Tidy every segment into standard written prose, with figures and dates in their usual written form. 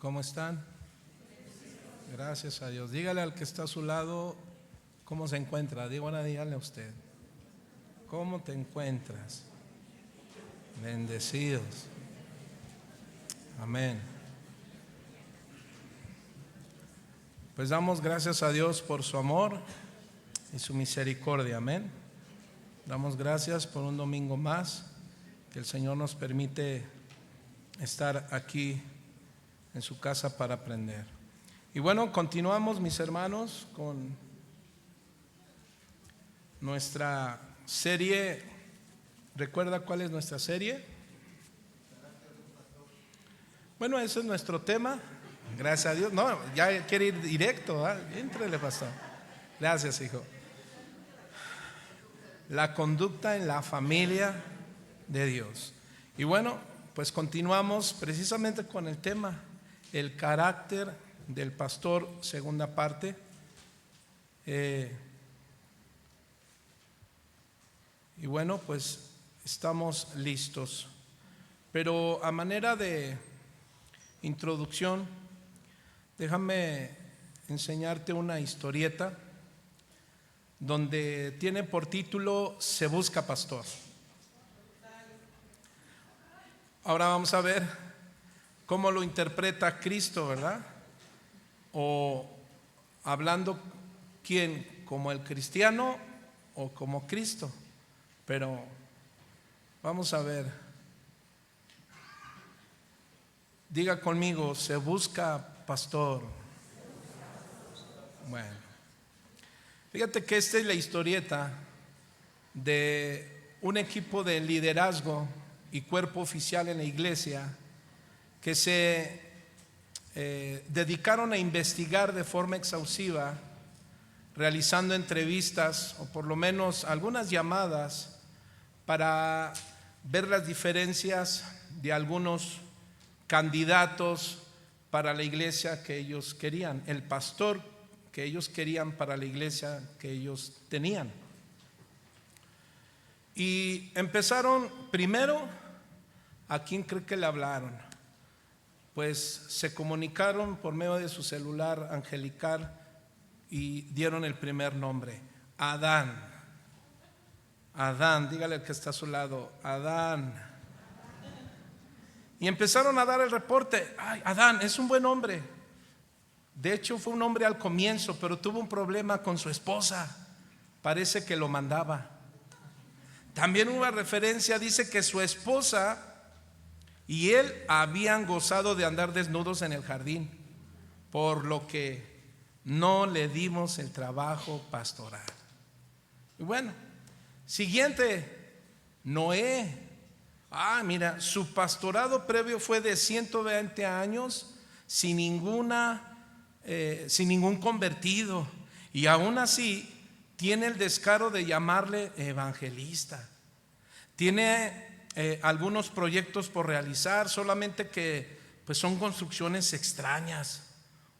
¿Cómo están? Gracias a Dios. Dígale al que está a su lado cómo se encuentra. Dígale a usted. ¿Cómo te encuentras? Bendecidos. Amén. Pues damos gracias a Dios por su amor y su misericordia. Amén. Damos gracias por un domingo más que el Señor nos permite estar aquí en su casa para aprender. Y bueno, continuamos, mis hermanos, con nuestra serie. ¿Recuerda cuál es nuestra serie? Bueno, ese es nuestro tema. Gracias a Dios. No, ya quiere ir directo, ¿eh? Éntrele, pastor. Gracias, hijo. La conducta en la familia de Dios. Y bueno, pues continuamos precisamente con el tema, el carácter del pastor, segunda parte. Y bueno, pues estamos listos. Pero a manera de introducción, déjame enseñarte una historieta donde tiene por título Se busca pastor. Ahora vamos a ver cómo lo interpreta Cristo, ¿verdad? O hablando quién, como el cristiano o como Cristo. Pero vamos a ver. Diga conmigo, se busca pastor. Bueno, fíjate que esta es la historieta de un equipo de liderazgo y cuerpo oficial en la iglesia que se dedicaron a investigar de forma exhaustiva, realizando entrevistas o por lo menos algunas llamadas para ver las diferencias de algunos candidatos para la iglesia que ellos querían, el pastor que ellos querían para la iglesia que ellos tenían. Y empezaron primero, ¿a quién cree que le hablaron? Pues se comunicaron por medio de su celular angelical y dieron el primer nombre, Adán. Adán, dígale al que está a su lado, Adán. Y empezaron a dar el reporte. Ay, Adán es un buen hombre. De hecho fue un hombre al comienzo, pero tuvo un problema con su esposa. Parece que lo mandaba. También una referencia dice que su esposa y él habían gozado de andar desnudos en el jardín, por lo que no le dimos el trabajo pastoral. Y bueno, siguiente, Noé. Mira, su pastorado previo fue de 120 años sin ningún convertido, y aún así tiene el descaro de llamarle evangelista. Tiene algunos proyectos por realizar, solamente que pues son construcciones extrañas.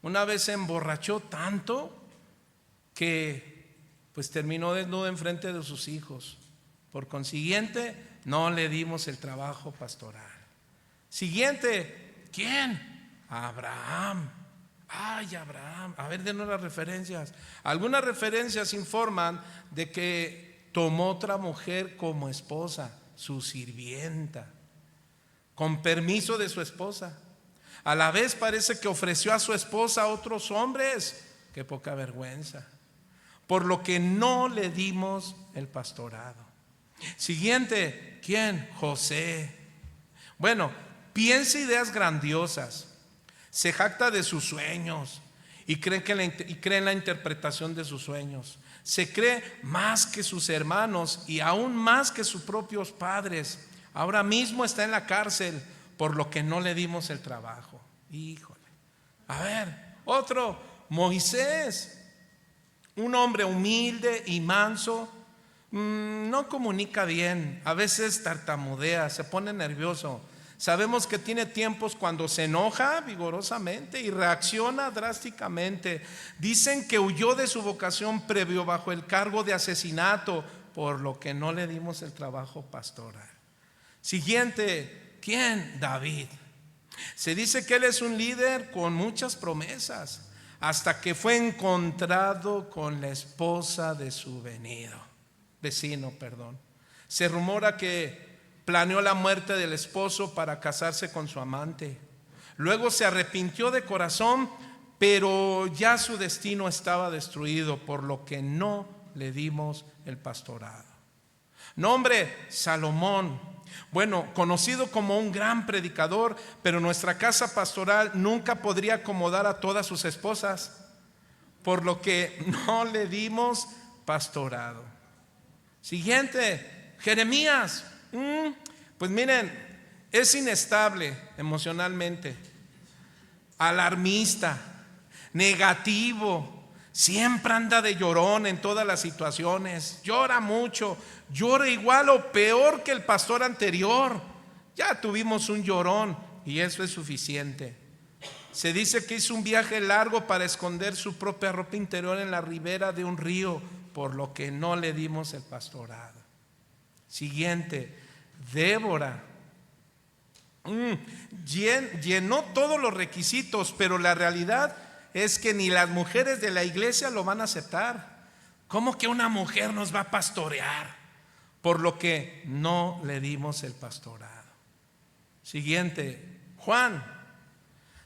Una vez se emborrachó tanto que pues terminó desnudo enfrente de sus hijos. Por consiguiente, no le dimos el trabajo pastoral. Siguiente, ¿quién? Abraham. Ay, Abraham. A ver, denos las referencias. Algunas referencias informan de que tomó otra mujer como esposa, su sirvienta, con permiso de su esposa. A la vez parece que ofreció a su esposa a otros hombres. Qué poca vergüenza. Por lo que no le dimos el pastorado. Siguiente, ¿quién? José. Bueno, piensa ideas grandiosas, se jacta de sus sueños y cree en la interpretación de sus sueños. Se cree más que sus hermanos y aún más que sus propios padres. Ahora mismo está en la cárcel por lo que no le dimos el trabajo. Híjole. A ver, otro, Moisés, un hombre humilde y manso. No comunica bien, a veces tartamudea, se pone nervioso. Sabemos que tiene tiempos cuando se enoja vigorosamente y reacciona drásticamente. Dicen que huyó de su vocación previo bajo el cargo de asesinato, por lo que no le dimos el trabajo pastoral. Siguiente, ¿quién? David. Se dice que él es un líder con muchas promesas, hasta que fue encontrado con la esposa de su vecino. Se rumora que planeó la muerte del esposo para casarse con su amante. Luego se arrepintió de corazón, pero ya su destino estaba destruido, por lo que no le dimos el pastorado. Nombre: Salomón. Bueno, conocido como un gran predicador, pero nuestra casa pastoral nunca podría acomodar a todas sus esposas, por lo que no le dimos pastorado. Siguiente, Jeremías. Pues miren, es inestable emocionalmente, alarmista, negativo, siempre anda de llorón en todas las situaciones, llora mucho, llora igual o peor que el pastor anterior. Ya tuvimos un llorón y eso es suficiente. Se dice que hizo un viaje largo para esconder su propia ropa interior en la ribera de un río, por lo que no le dimos el pastorado. Siguiente, Débora. Llenó todos los requisitos, pero la realidad es que ni las mujeres de la iglesia lo van a aceptar. ¿Cómo que una mujer nos va a pastorear? Por lo que no le dimos el pastorado. Siguiente, Juan.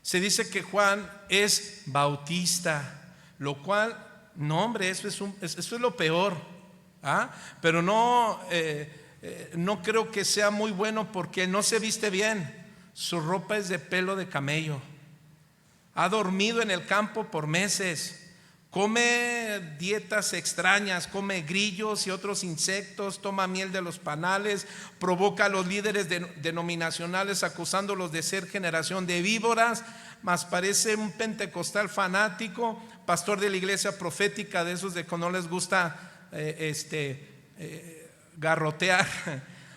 Se dice que Juan es bautista, lo cual, no hombre, eso es lo peor. Pero no creo que sea muy bueno, porque no se viste bien. Su ropa es de pelo de camello. Ha dormido en el campo por meses. Come dietas extrañas, come grillos y otros insectos, toma miel de los panales, provoca a los líderes denominacionales acusándolos de ser generación de víboras, mas parece un pentecostal fanático, pastor de la iglesia profética, de esos de que no les gusta garrotear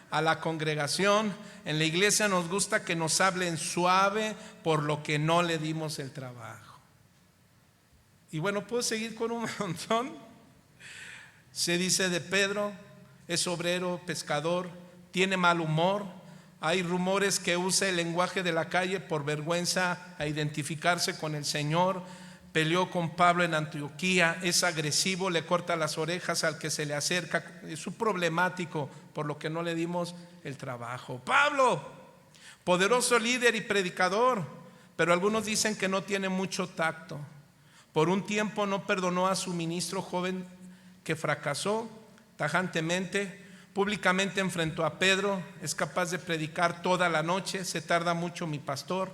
a la congregación. En la iglesia nos gusta que nos hablen suave, por lo que no le dimos el trabajo. Y bueno, puedo seguir con un montón. Se dice de Pedro: es obrero, pescador, tiene mal humor. Hay rumores que usa el lenguaje de la calle por vergüenza a identificarse con el Señor. Peleó con Pablo en Antioquía, es agresivo, le corta las orejas al que se le acerca. Es un problemático, por lo que no le dimos el trabajo. Pablo, poderoso líder y predicador, pero algunos dicen que no tiene mucho tacto. Por un tiempo no perdonó a su ministro joven, que fracasó tajantemente. Públicamente enfrentó a Pedro. Es capaz de predicar toda la noche, se tarda mucho mi pastor.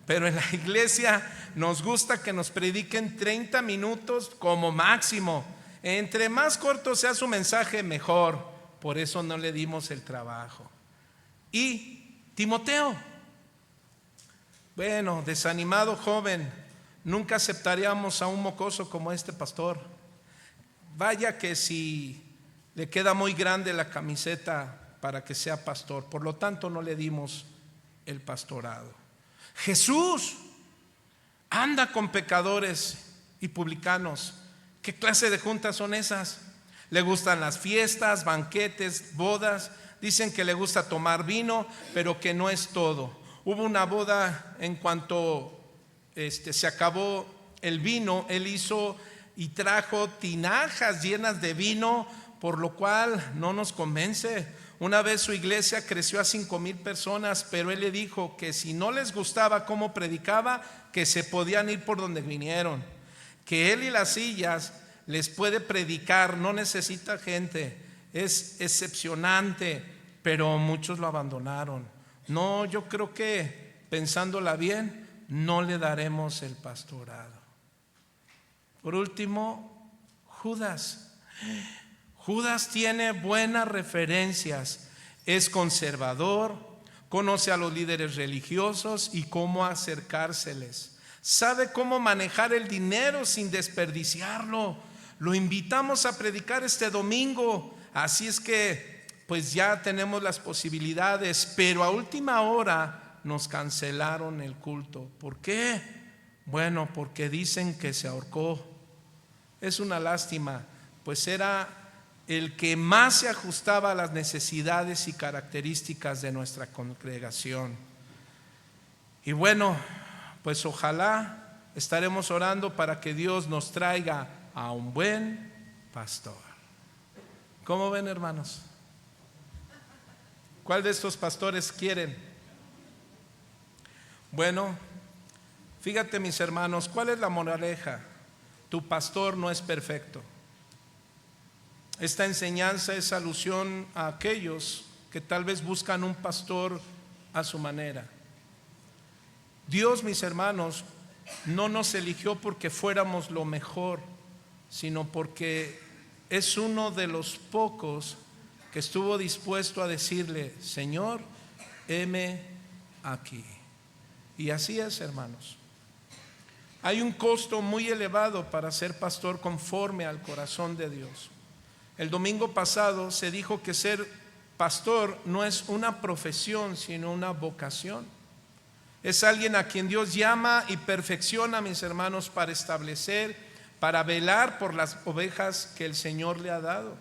Pero en la iglesia nos gusta que nos prediquen 30 minutos como máximo. Entre más corto sea su mensaje, mejor. Por eso no le dimos el trabajo. Y Timoteo, bueno, desanimado joven. Nunca aceptaríamos a un mocoso como este pastor. Vaya que si le queda muy grande la camiseta para que sea pastor. Por lo tanto, no le dimos el pastorado. Jesús anda con pecadores y publicanos. ¿Qué clase de juntas son esas? Le gustan las fiestas, banquetes, bodas. Dicen que le gusta tomar vino, pero que no es todo. Hubo una boda, en cuanto se acabó el vino, él hizo y trajo tinajas llenas de vino, por lo cual no nos convence. Una vez su iglesia creció a 5,000 personas, pero él le dijo que si no les gustaba cómo predicaba, que se podían ir por donde vinieron, que él y las sillas les puede predicar, no necesita gente. Es excepcionante, pero muchos lo abandonaron. No, yo creo que, pensándola bien, no le daremos el pastorado. Por último, Judas. Judas tiene buenas referencias. Es conservador, conoce a los líderes religiosos y cómo acercárseles. Sabe cómo manejar el dinero sin desperdiciarlo. Lo invitamos a predicar este domingo. Así es que pues ya tenemos las posibilidades, pero a última hora nos cancelaron el culto. ¿Por qué? Bueno, porque dicen que se ahorcó. Es una lástima, pues era el que más se ajustaba a las necesidades y características de nuestra congregación. Y bueno, pues ojalá estaremos orando para que Dios nos traiga a un buen pastor. ¿Cómo ven, hermanos? ¿Cuál de estos pastores quieren? Bueno, fíjate, mis hermanos, ¿cuál es la moraleja? Tu pastor no es perfecto. Esta enseñanza es alusión a aquellos que tal vez buscan un pastor a su manera. Dios, mis hermanos, no nos eligió porque fuéramos lo mejor, sino porque es uno de los pocos que estuvo dispuesto a decirle: Señor, heme aquí. Y así es, hermanos. Hay un costo muy elevado para ser pastor conforme al corazón de Dios. El domingo pasado se dijo que ser pastor no es una profesión, sino una vocación. Es alguien a quien Dios llama y perfecciona, mis hermanos, para establecer, para velar por las ovejas que el Señor le ha dado.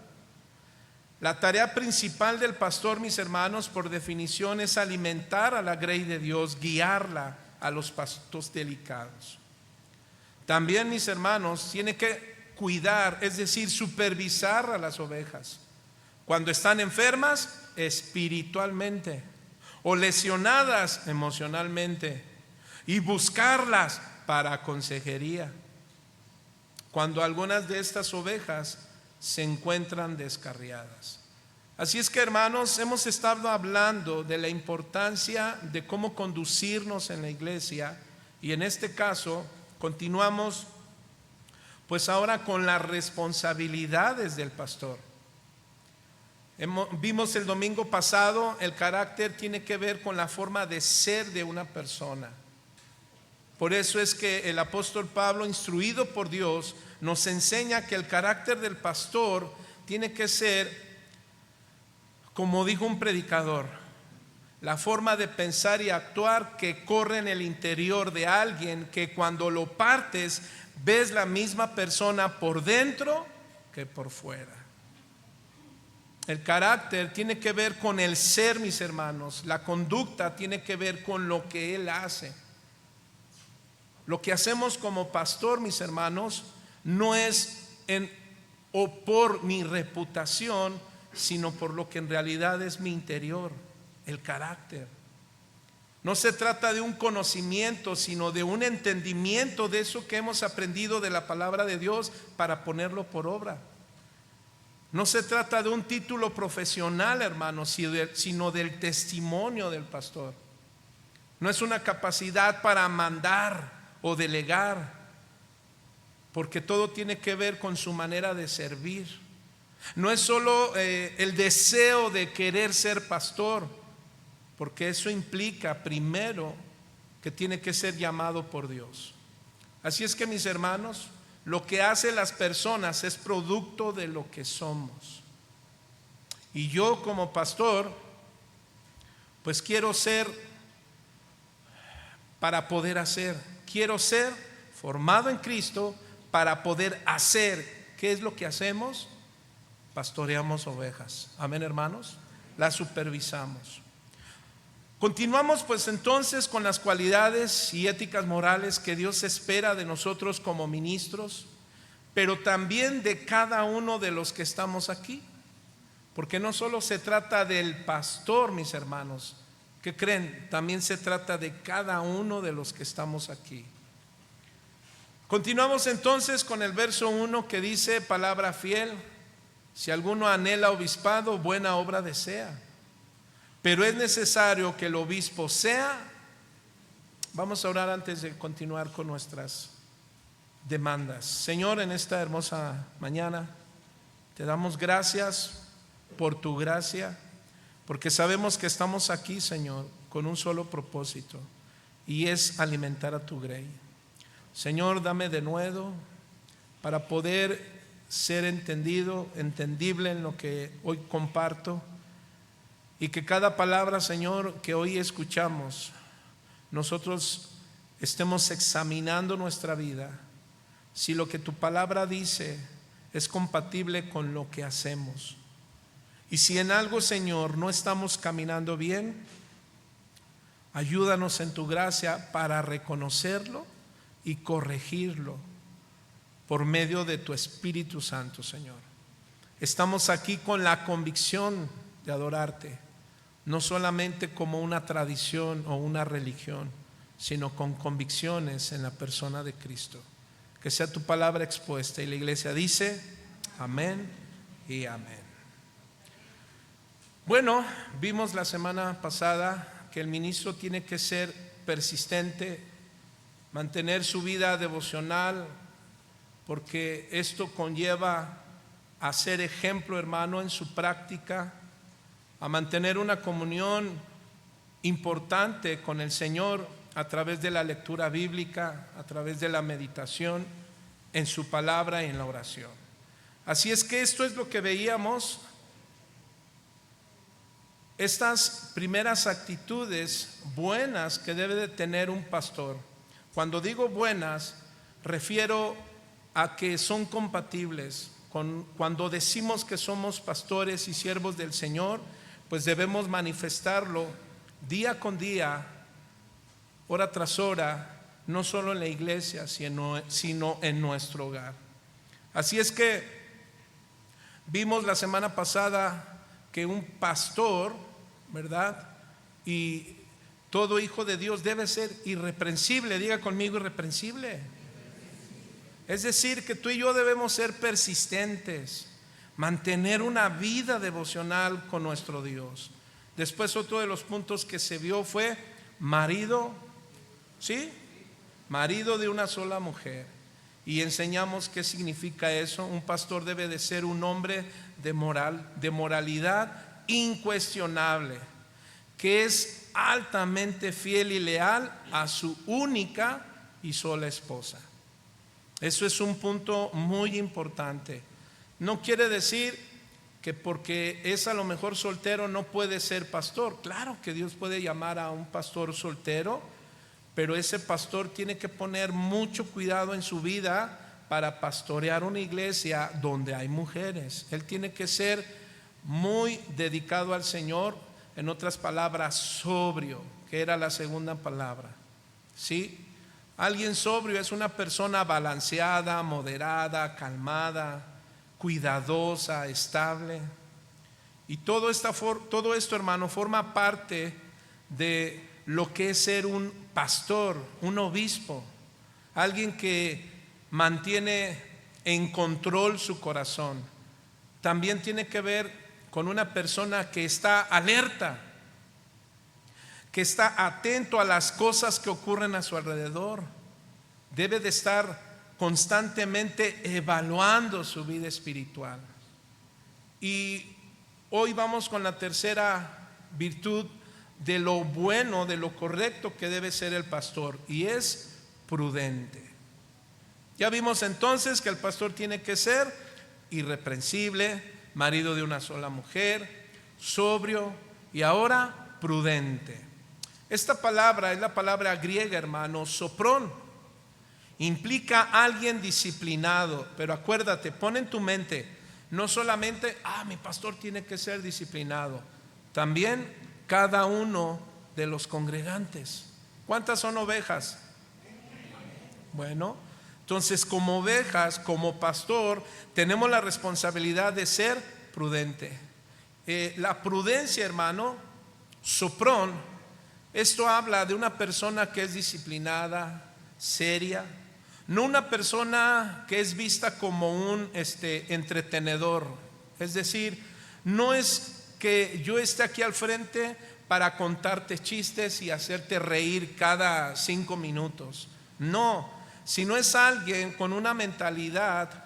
La tarea principal del pastor, mis hermanos, por definición, es alimentar a la grey de Dios, guiarla a los pastos delicados. También, mis hermanos, tiene que cuidar, es decir, supervisar a las ovejas cuando están enfermas espiritualmente o lesionadas emocionalmente, y buscarlas para consejería cuando algunas de estas ovejas se encuentran descarriadas. Así es que, hermanos, hemos estado hablando de la importancia de cómo conducirnos en la iglesia, y en este caso continuamos pues ahora con las responsabilidades del pastor. Vimos el domingo pasado, el carácter tiene que ver con la forma de ser de una persona. Por eso es que el apóstol Pablo, instruido por Dios, nos enseña que el carácter del pastor tiene que ser, como dijo un predicador, la forma de pensar y actuar que corre en el interior de alguien, que cuando lo partes ves la misma persona por dentro que por fuera. El carácter tiene que ver con el ser, mis hermanos. La conducta tiene que ver con lo que él hace. Lo que hacemos como pastor, mis hermanos, no es o por mi reputación, sino por lo que en realidad es mi interior, el carácter. No se trata de un conocimiento, sino de un entendimiento de eso que hemos aprendido de la palabra de Dios para ponerlo por obra. No se trata de un título profesional, hermanos, sino del testimonio del pastor. No es una capacidad para mandar o delegar, porque todo tiene que ver con su manera de servir. No es solo el deseo de querer ser pastor, porque eso implica primero que tiene que ser llamado por Dios. Así es que, mis hermanos, lo que hacen las personas es producto de lo que somos. Y yo como pastor, pues quiero ser para poder hacer. Quiero ser formado en Cristo para poder hacer. ¿Qué es lo que hacemos? Pastoreamos ovejas. Amén, hermanos. Las supervisamos. Continuamos pues entonces con las cualidades y éticas morales que Dios espera de nosotros como ministros, pero también de cada uno de los que estamos aquí. Porque no solo se trata del pastor, mis hermanos, ¿qué creen? También se trata de cada uno de los que estamos aquí. Continuamos entonces con el verso 1 que dice: palabra fiel, si alguno anhela obispado, buena obra desea. Pero es necesario que el obispo sea. Vamos a orar antes de continuar con nuestras demandas. Señor, en esta hermosa mañana te damos gracias por tu gracia, porque sabemos que estamos aquí, Señor, con un solo propósito, y es alimentar a tu grey. Señor, dame de nuevo para poder ser entendible en lo que hoy comparto, y que cada palabra, Señor, que hoy escuchamos, nosotros estemos examinando nuestra vida, si lo que tu palabra dice es compatible con lo que hacemos. Y si en algo, Señor, no estamos caminando bien, Ayúdanos en tu gracia para reconocerlo y corregirlo por medio de tu Espíritu Santo, Señor. Estamos aquí con la convicción de adorarte, no solamente como una tradición o una religión, sino con convicciones en la persona de Cristo. Que sea tu palabra expuesta. Y la iglesia dice amén y amén. Bueno, vimos la semana pasada que el ministro tiene que ser persistente, mantener su vida devocional, porque esto conlleva a ser ejemplo, hermano, en su práctica, a mantener una comunión importante con el Señor a través de la lectura bíblica, a través de la meditación en su palabra y en la oración. Así es que esto es lo que veíamos, estas primeras actitudes buenas que debe de tener un pastor. Cuando digo buenas, refiero a que son compatibles cuando decimos que somos pastores y siervos del Señor, pues debemos manifestarlo día con día, hora tras hora, no solo en la iglesia, sino en nuestro hogar. Así es que vimos la semana pasada que un pastor, ¿verdad? Y todo hijo de Dios debe ser irreprensible. Diga conmigo, irreprensible. Es decir, que tú y yo debemos ser persistentes, mantener una vida devocional con nuestro Dios. Después otro de los puntos que se vio fue marido, ¿sí? Marido de una sola mujer. Y enseñamos qué significa eso. Un pastor debe de ser un hombre de moralidad incuestionable, que es altamente fiel y leal a su única y sola esposa. Eso es un punto muy importante. No quiere decir que porque es a lo mejor soltero no puede ser pastor. Claro que Dios puede llamar a un pastor soltero, pero ese pastor tiene que poner mucho cuidado en su vida para pastorear una iglesia donde hay mujeres. Él tiene que ser muy dedicado al Señor, en otras palabras, sobrio, que era la segunda palabra. ¿Sí? Alguien sobrio es una persona balanceada, moderada, calmada, cuidadosa, estable. Y todo esto, hermano, forma parte de lo que es ser un pastor, un obispo, alguien que mantiene en control su corazón. También tiene que ver con una persona que está alerta, que está atento a las cosas que ocurren a su alrededor. Debe de estar constantemente evaluando su vida espiritual. Y hoy vamos con la tercera virtud de lo bueno, de lo correcto que debe ser el pastor, y es prudente. Ya vimos entonces que el pastor tiene que ser irreprensible, marido de una sola mujer, sobrio y ahora prudente. Esta palabra es la palabra griega, hermano, soprón. Implica alguien disciplinado, pero acuérdate, pon en tu mente, no solamente, mi pastor tiene que ser disciplinado, también cada uno de los congregantes. ¿Cuántas son ovejas? Bueno, entonces como ovejas, como pastor, tenemos la responsabilidad de ser prudente. La prudencia, hermano, soprón, esto habla de una persona que es disciplinada, seria, no una persona que es vista como un entretenedor. Es decir, no es que yo esté aquí al frente para contarte chistes y hacerte reír cada 5 minutos. No, sino es alguien con una mentalidad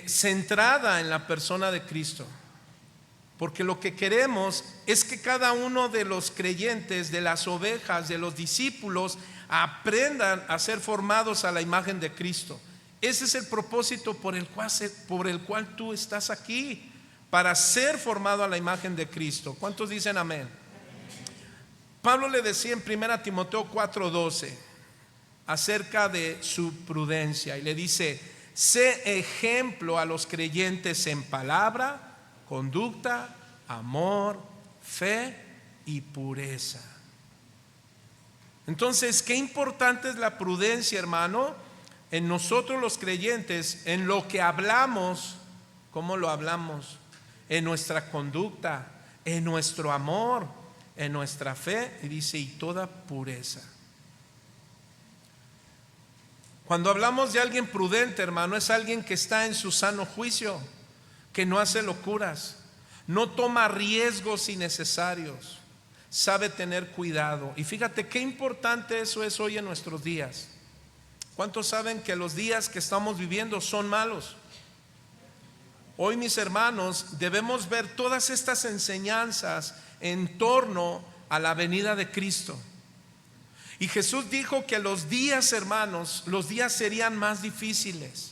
centrada en la persona de Cristo. Porque lo que queremos es que cada uno de los creyentes, de las ovejas, de los discípulos, aprendan a ser formados a la imagen de Cristo. Ese es el propósito por el cual tú estás aquí, para ser formado a la imagen de Cristo. ¿Cuántos dicen amén? Pablo le decía en 1 Timoteo 4:12 acerca de su prudencia, y le dice: sé ejemplo a los creyentes en palabra, conducta, amor, fe y pureza. Entonces, qué importante es la prudencia, hermano, en nosotros los creyentes, en lo que hablamos, cómo lo hablamos, en nuestra conducta, en nuestro amor, en nuestra fe, y dice, y toda pureza. Cuando hablamos de alguien prudente, hermano, es alguien que está en su sano juicio, que no hace locuras, no toma riesgos innecesarios, sabe tener cuidado. Y fíjate qué importante eso es hoy en nuestros días. ¿Cuántos saben que los días que estamos viviendo son malos? Hoy, mis hermanos, debemos ver todas estas enseñanzas en torno a la venida de Cristo. Y Jesús dijo que los días, hermanos, los días serían más difíciles.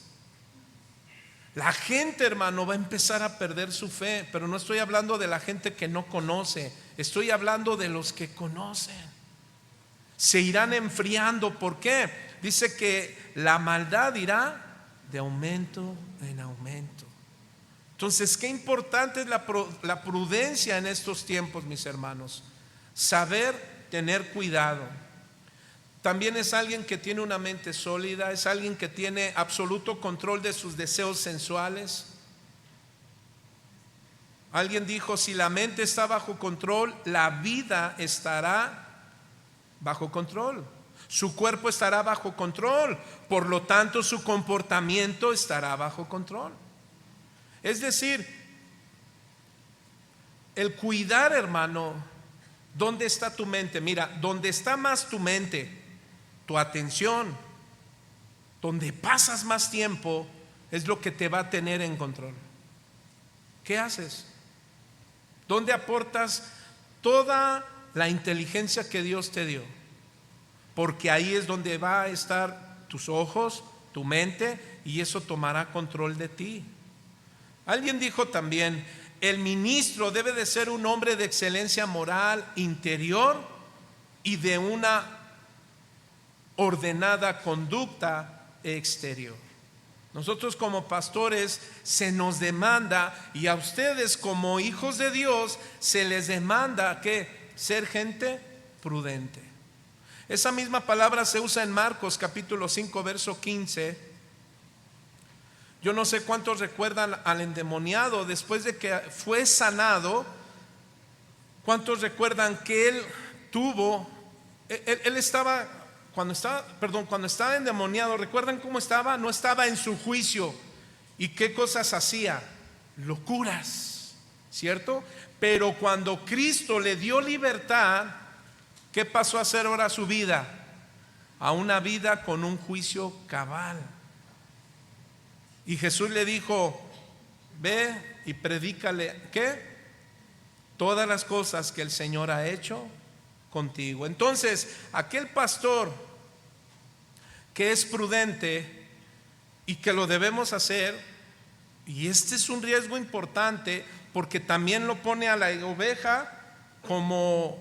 La gente, hermano, va a empezar a perder su fe, pero no estoy hablando de la gente que no conoce, estoy hablando de los que conocen. Se irán enfriando. ¿Por qué? Dice que la maldad irá de aumento en aumento. Entonces, qué importante es la prudencia en estos tiempos, mis hermanos. Saber tener cuidado. También es alguien que tiene una mente sólida, es alguien que tiene absoluto control de sus deseos sensuales. Alguien dijo, si la mente está bajo control, la vida estará bajo control. Su cuerpo estará bajo control, por lo tanto su comportamiento estará bajo control. Es decir, el cuidar, hermano, ¿dónde está tu mente? Mira, donde está más tu mente, tu atención, donde pasas más tiempo, es lo que te va a tener en control. ¿Qué haces? ¿Dónde aportas toda la inteligencia que Dios te dio? Porque ahí es donde va a estar tus ojos, tu mente, y eso tomará control de ti. Alguien dijo también, el ministro debe de ser un hombre de excelencia moral interior y de una ordenada conducta exterior. Nosotros como pastores se nos demanda, y a ustedes como hijos de Dios se les demanda que ser gente prudente. Esa misma palabra se usa en Marcos capítulo 5 verso 15. Yo no sé cuántos recuerdan al endemoniado después de que fue sanado. ¿Cuántos recuerdan que él tuvo, él estaba, cuando estaba endemoniado, ¿recuerdan cómo estaba? No estaba en su juicio. ¿Y qué cosas hacía? Locuras, ¿cierto? Pero cuando Cristo le dio libertad, ¿qué pasó a ser ahora su vida? A una vida con un juicio cabal. Y Jesús le dijo, ve y predícale, ¿qué? Todas las cosas que el Señor ha hecho contigo. Entonces, aquel pastor que es prudente y que lo debemos hacer, y este es un riesgo importante porque también lo pone a la oveja como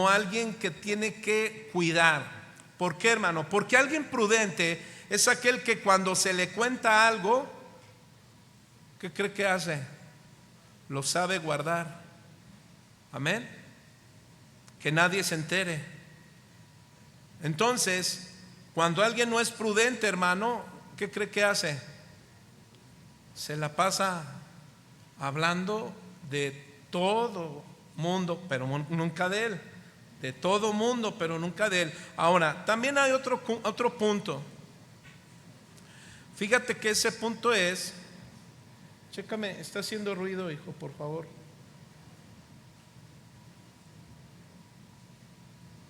alguien que tiene que cuidar. ¿Por qué, hermano? Porque alguien prudente es aquel que cuando se le cuenta algo, ¿qué cree que hace? Lo sabe guardar. Amén. Que nadie se entere. Entonces, cuando alguien no es prudente, hermano, ¿qué cree que hace? Se la pasa hablando de todo mundo, pero nunca de él. De todo mundo, pero nunca de él. Ahora, también hay otro punto. Fíjate que ese punto es, chécame, está haciendo ruido, hijo, por favor.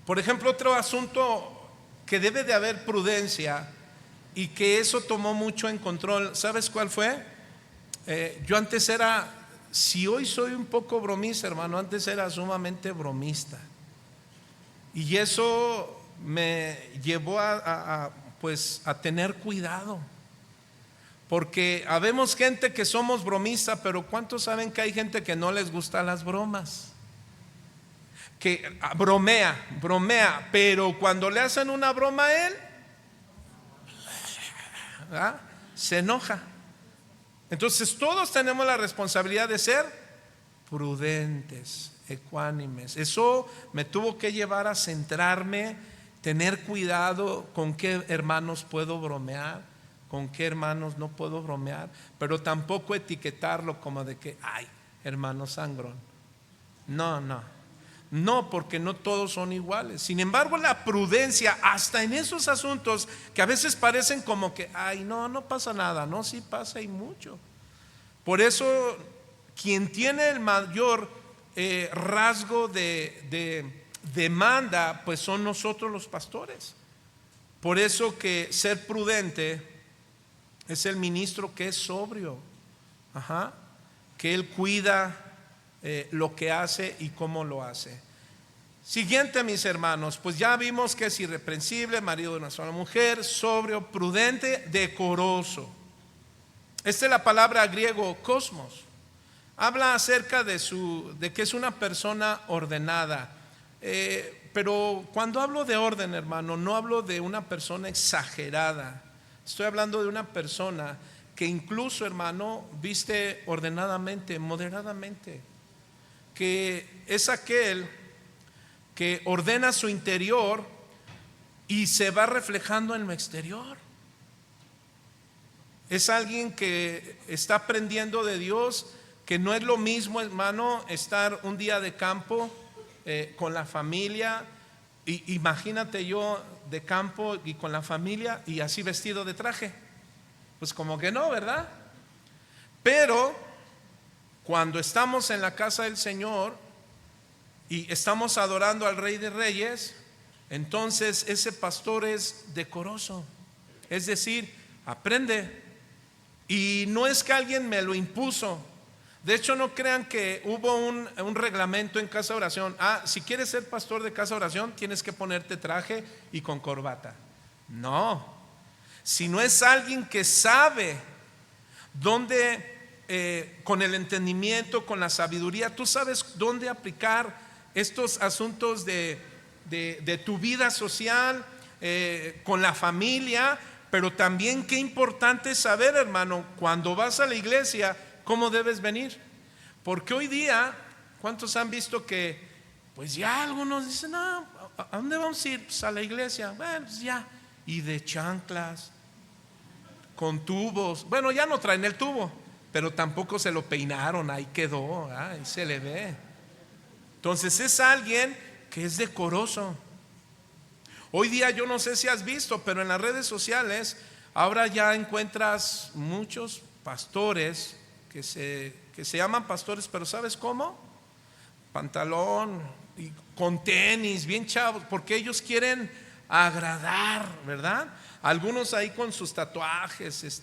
Por ejemplo, otro asunto que debe de haber prudencia y que eso tomó mucho en control, ¿sabes cuál fue? Yo antes era, si hoy soy un poco bromista, hermano, antes era sumamente bromista. Y eso me llevó a tener cuidado. Porque habemos gente que somos bromistas, pero ¿cuántos saben que hay gente que no les gustan las bromas? Que bromea, pero cuando le hacen una broma a él, ¿verdad? Se enoja. Entonces todos tenemos la responsabilidad de ser prudentes, ecuánimes. Eso me tuvo que llevar a centrarme tener cuidado con qué hermanos puedo bromear, con qué hermanos no puedo bromear, pero tampoco etiquetarlo como de que, ay, hermano sangrón. No, porque no todos son iguales. Sin embargo, la prudencia, hasta en esos asuntos que a veces parecen como que, ay, no pasa nada. No, sí pasa y mucho. Por eso, quien tiene el mayor rasgo de demanda, pues son nosotros los pastores. Por eso que ser prudente es el ministro que es sobrio, que él cuida lo que hace y cómo lo hace. Siguiente, mis hermanos, pues ya vimos que es irreprensible, marido de una sola mujer, sobrio, prudente, decoroso. Esta es la palabra griego cosmos. Habla acerca de que es una persona ordenada. Pero cuando hablo de orden, hermano, no hablo de una persona exagerada. Estoy hablando de una persona que incluso, hermano, viste ordenadamente, moderadamente. Que es aquel que ordena su interior y se va reflejando en lo exterior. Es alguien que está aprendiendo de Dios, que no es lo mismo, hermano, estar un día de campo con la familia. Imagínate yo de campo y con la familia y así vestido de traje. Pues como que no, ¿verdad? Pero cuando estamos en la casa del Señor y estamos adorando al Rey de Reyes, entonces ese pastor es decoroso. Es decir, aprende. Y no es que alguien me lo impuso. De hecho, no crean que hubo un reglamento en casa de oración. Si quieres ser pastor de casa de oración, tienes que ponerte traje y con corbata. No. Si no es alguien que sabe dónde, con el entendimiento, con la sabiduría, tú sabes dónde aplicar estos asuntos de tu vida social, con la familia. Pero también qué importante es saber, hermano, cuando vas a la iglesia, cómo debes venir. Porque hoy día, ¿cuántos han visto que, pues ya algunos dicen, no, ¿a dónde vamos a ir? Pues a la iglesia. Bueno, pues ya. Y de chanclas, con tubos. Bueno, ya no traen el tubo, pero tampoco se lo peinaron, ahí quedó, ahí se le ve. Entonces es alguien que es decoroso. Hoy día yo no sé si has visto, pero en las redes sociales ahora ya encuentras muchos pastores que se llaman pastores, pero ¿sabes cómo? Pantalón y con tenis, bien chavos, porque ellos quieren agradar, ¿verdad? Algunos ahí con sus tatuajes,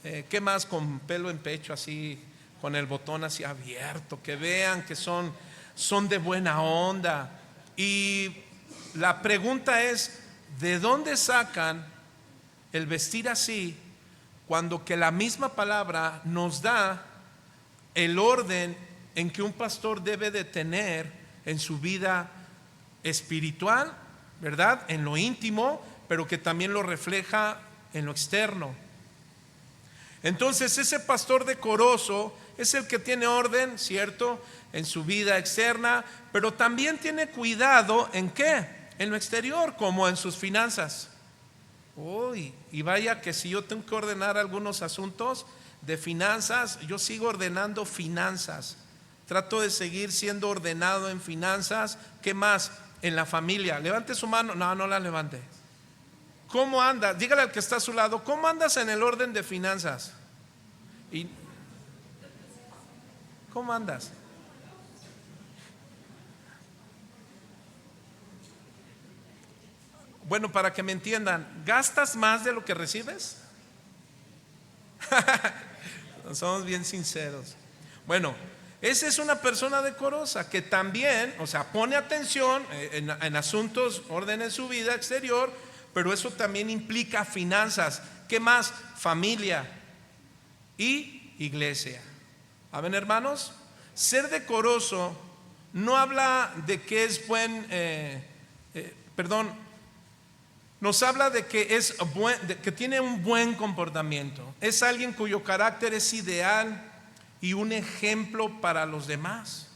¿qué más? Con pelo en pecho así, con el botón así abierto, que vean que son de buena onda. Y la pregunta es, ¿de dónde sacan el vestir así cuando que la misma palabra nos da el orden en que un pastor debe de tener en su vida espiritual, ¿verdad? En lo íntimo, pero que también lo refleja en lo externo. Entonces ese pastor decoroso es el que tiene orden, ¿cierto?, en su vida externa, pero también tiene cuidado ¿en qué? En lo exterior, como en sus finanzas. Y vaya que si yo tengo que ordenar algunos asuntos de finanzas, yo sigo ordenando finanzas. Trato de seguir siendo ordenado en finanzas. ¿Qué más? En la familia. Levante su mano. No la levante. ¿Cómo andas? Dígale al que está a su lado, ¿cómo andas en el orden de finanzas? ¿Cómo andas? Bueno, para que me entiendan, ¿gastas más de lo que recibes? Somos bien sinceros. Bueno, esa es una persona decorosa que también, o sea, pone atención en asuntos, orden en su vida exterior, pero eso también implica finanzas. ¿Qué más? Familia y iglesia. ¿Amén, hermanos? Ser decoroso no habla de que es nos habla de que de que tiene un buen comportamiento. Es alguien cuyo carácter es ideal y un ejemplo para los demás.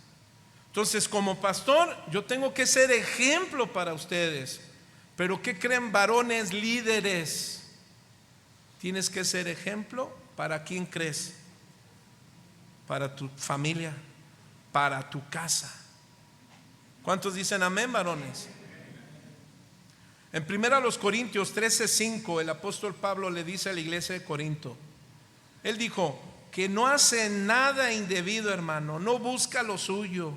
Entonces, como pastor, yo tengo que ser ejemplo para ustedes. Pero ¿qué creen, varones líderes? Tienes que ser ejemplo. ¿Para quién crees? Para tu familia, para tu casa. ¿Cuántos dicen amén, varones? En 1 Corintios 13:5 el apóstol Pablo le dice a la iglesia de Corinto, él dijo que no hace nada indebido, hermano, no busca lo suyo,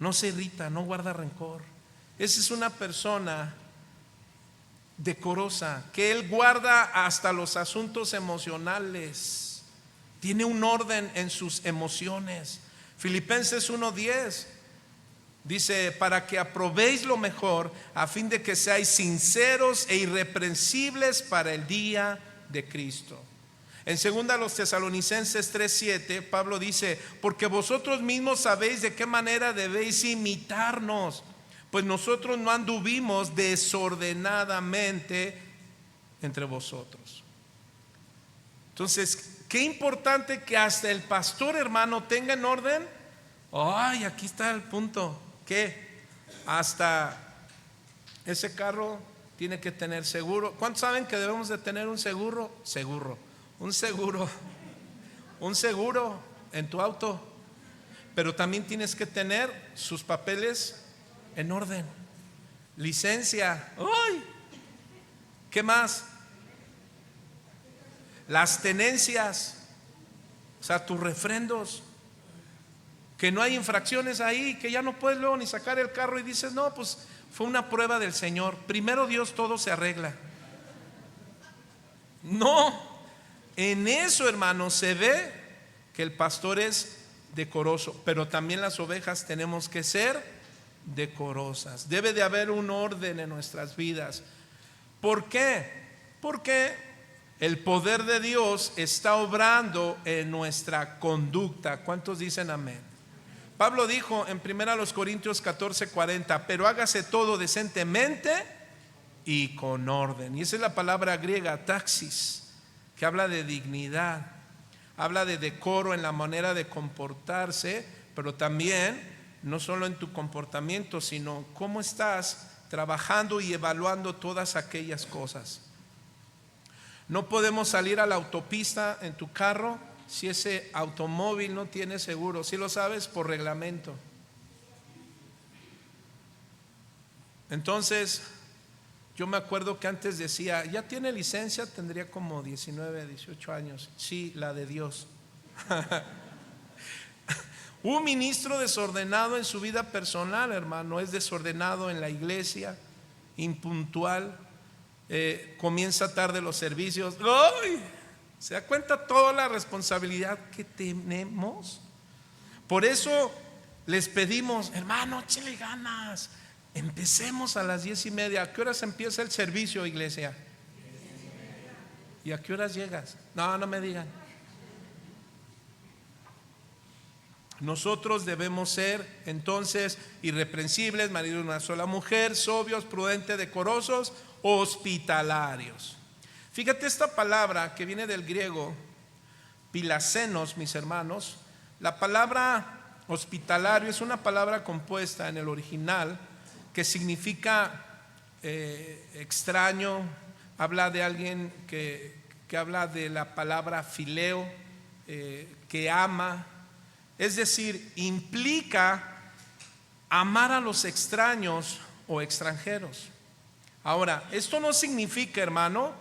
no se irrita, no guarda rencor. Esa es una persona decorosa, que él guarda hasta los asuntos emocionales, tiene un orden en sus emociones. Filipenses 1:10 dice, para que aprobéis lo mejor, a fin de que seáis sinceros e irreprensibles para el día de Cristo. En 2 Tesalonicenses 3:7 Pablo dice, porque vosotros mismos sabéis de qué manera debéis imitarnos, pues nosotros no anduvimos desordenadamente entre vosotros. Entonces, qué importante que hasta el pastor, hermano, tenga en orden. Ay, aquí está el punto, que hasta ese carro tiene que tener seguro. ¿Cuántos saben que debemos de tener un seguro? Un seguro en tu auto. Pero también tienes que tener sus papeles en orden, licencia. ¡Ay! ¿Qué más? Las tenencias, o sea, tus refrendos, que no hay infracciones ahí, que ya no puedes luego ni sacar el carro y dices, no, pues fue una prueba del Señor. Primero Dios, todo se arregla. No, en eso, hermano, se ve que el pastor es decoroso, pero también las ovejas tenemos que ser decorosas. Debe de haber un orden en nuestras vidas. ¿Por qué? Porque el poder de Dios está obrando en nuestra conducta. ¿Cuántos dicen amén? Pablo dijo en 1 Corintios 14:40, pero hágase todo decentemente y con orden. Y esa es la palabra griega taxis, que habla de dignidad, habla de decoro en la manera de comportarse, pero también no solo en tu comportamiento, sino cómo estás trabajando y evaluando todas aquellas cosas. No podemos salir a la autopista en tu carro si ese automóvil no tiene seguro. Si lo sabes, por reglamento. Entonces, yo me acuerdo que antes decía, ya tiene licencia, tendría como 19, 18 años. Sí, la de Dios. Un ministro desordenado en su vida personal, hermano, es desordenado en la iglesia, impuntual, comienza tarde los servicios. ¡Ay! ¿Se da cuenta toda la responsabilidad que tenemos? Por eso les pedimos, hermano, échale ganas, empecemos a las 10:30. ¿A qué horas empieza el servicio, iglesia? ¿Y a qué horas llegas? No me digan. Nosotros debemos ser entonces irreprensibles, marido de una sola mujer, sobrios, prudentes, decorosos, hospitalarios. Fíjate esta palabra que viene del griego pilacenos, mis hermanos. La palabra hospitalario es una palabra compuesta en el original que significa extraño. Habla de alguien que habla de la palabra fileo, que ama. Es decir, implica amar a los extraños o extranjeros. Ahora, esto no significa, hermano,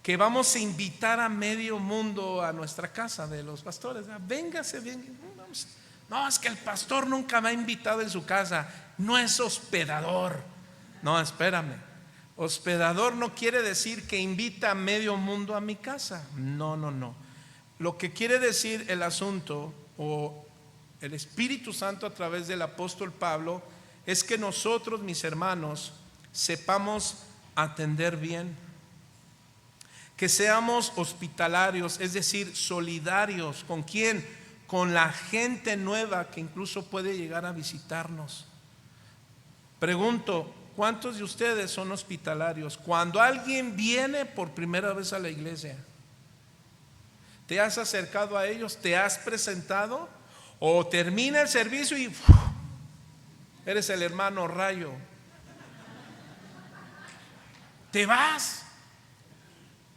que vamos a invitar a medio mundo a nuestra casa de los pastores. Véngase, no, es que el pastor nunca me ha invitado en su casa. No es hospedador. No, espérame. Hospedador no quiere decir que invita a medio mundo a mi casa. No. Lo que quiere decir el asunto, o el Espíritu Santo a través del apóstol Pablo, es que nosotros, mis hermanos, sepamos atender bien, que seamos hospitalarios, es decir, solidarios. ¿Con quién? Con la gente nueva que incluso puede llegar a visitarnos. Pregunto, ¿cuántos de ustedes son hospitalarios? Cuando alguien viene por primera vez a la iglesia, ¿te has acercado a ellos? ¿Te has presentado? ¿O termina el servicio y eres el hermano Rayo? te vas.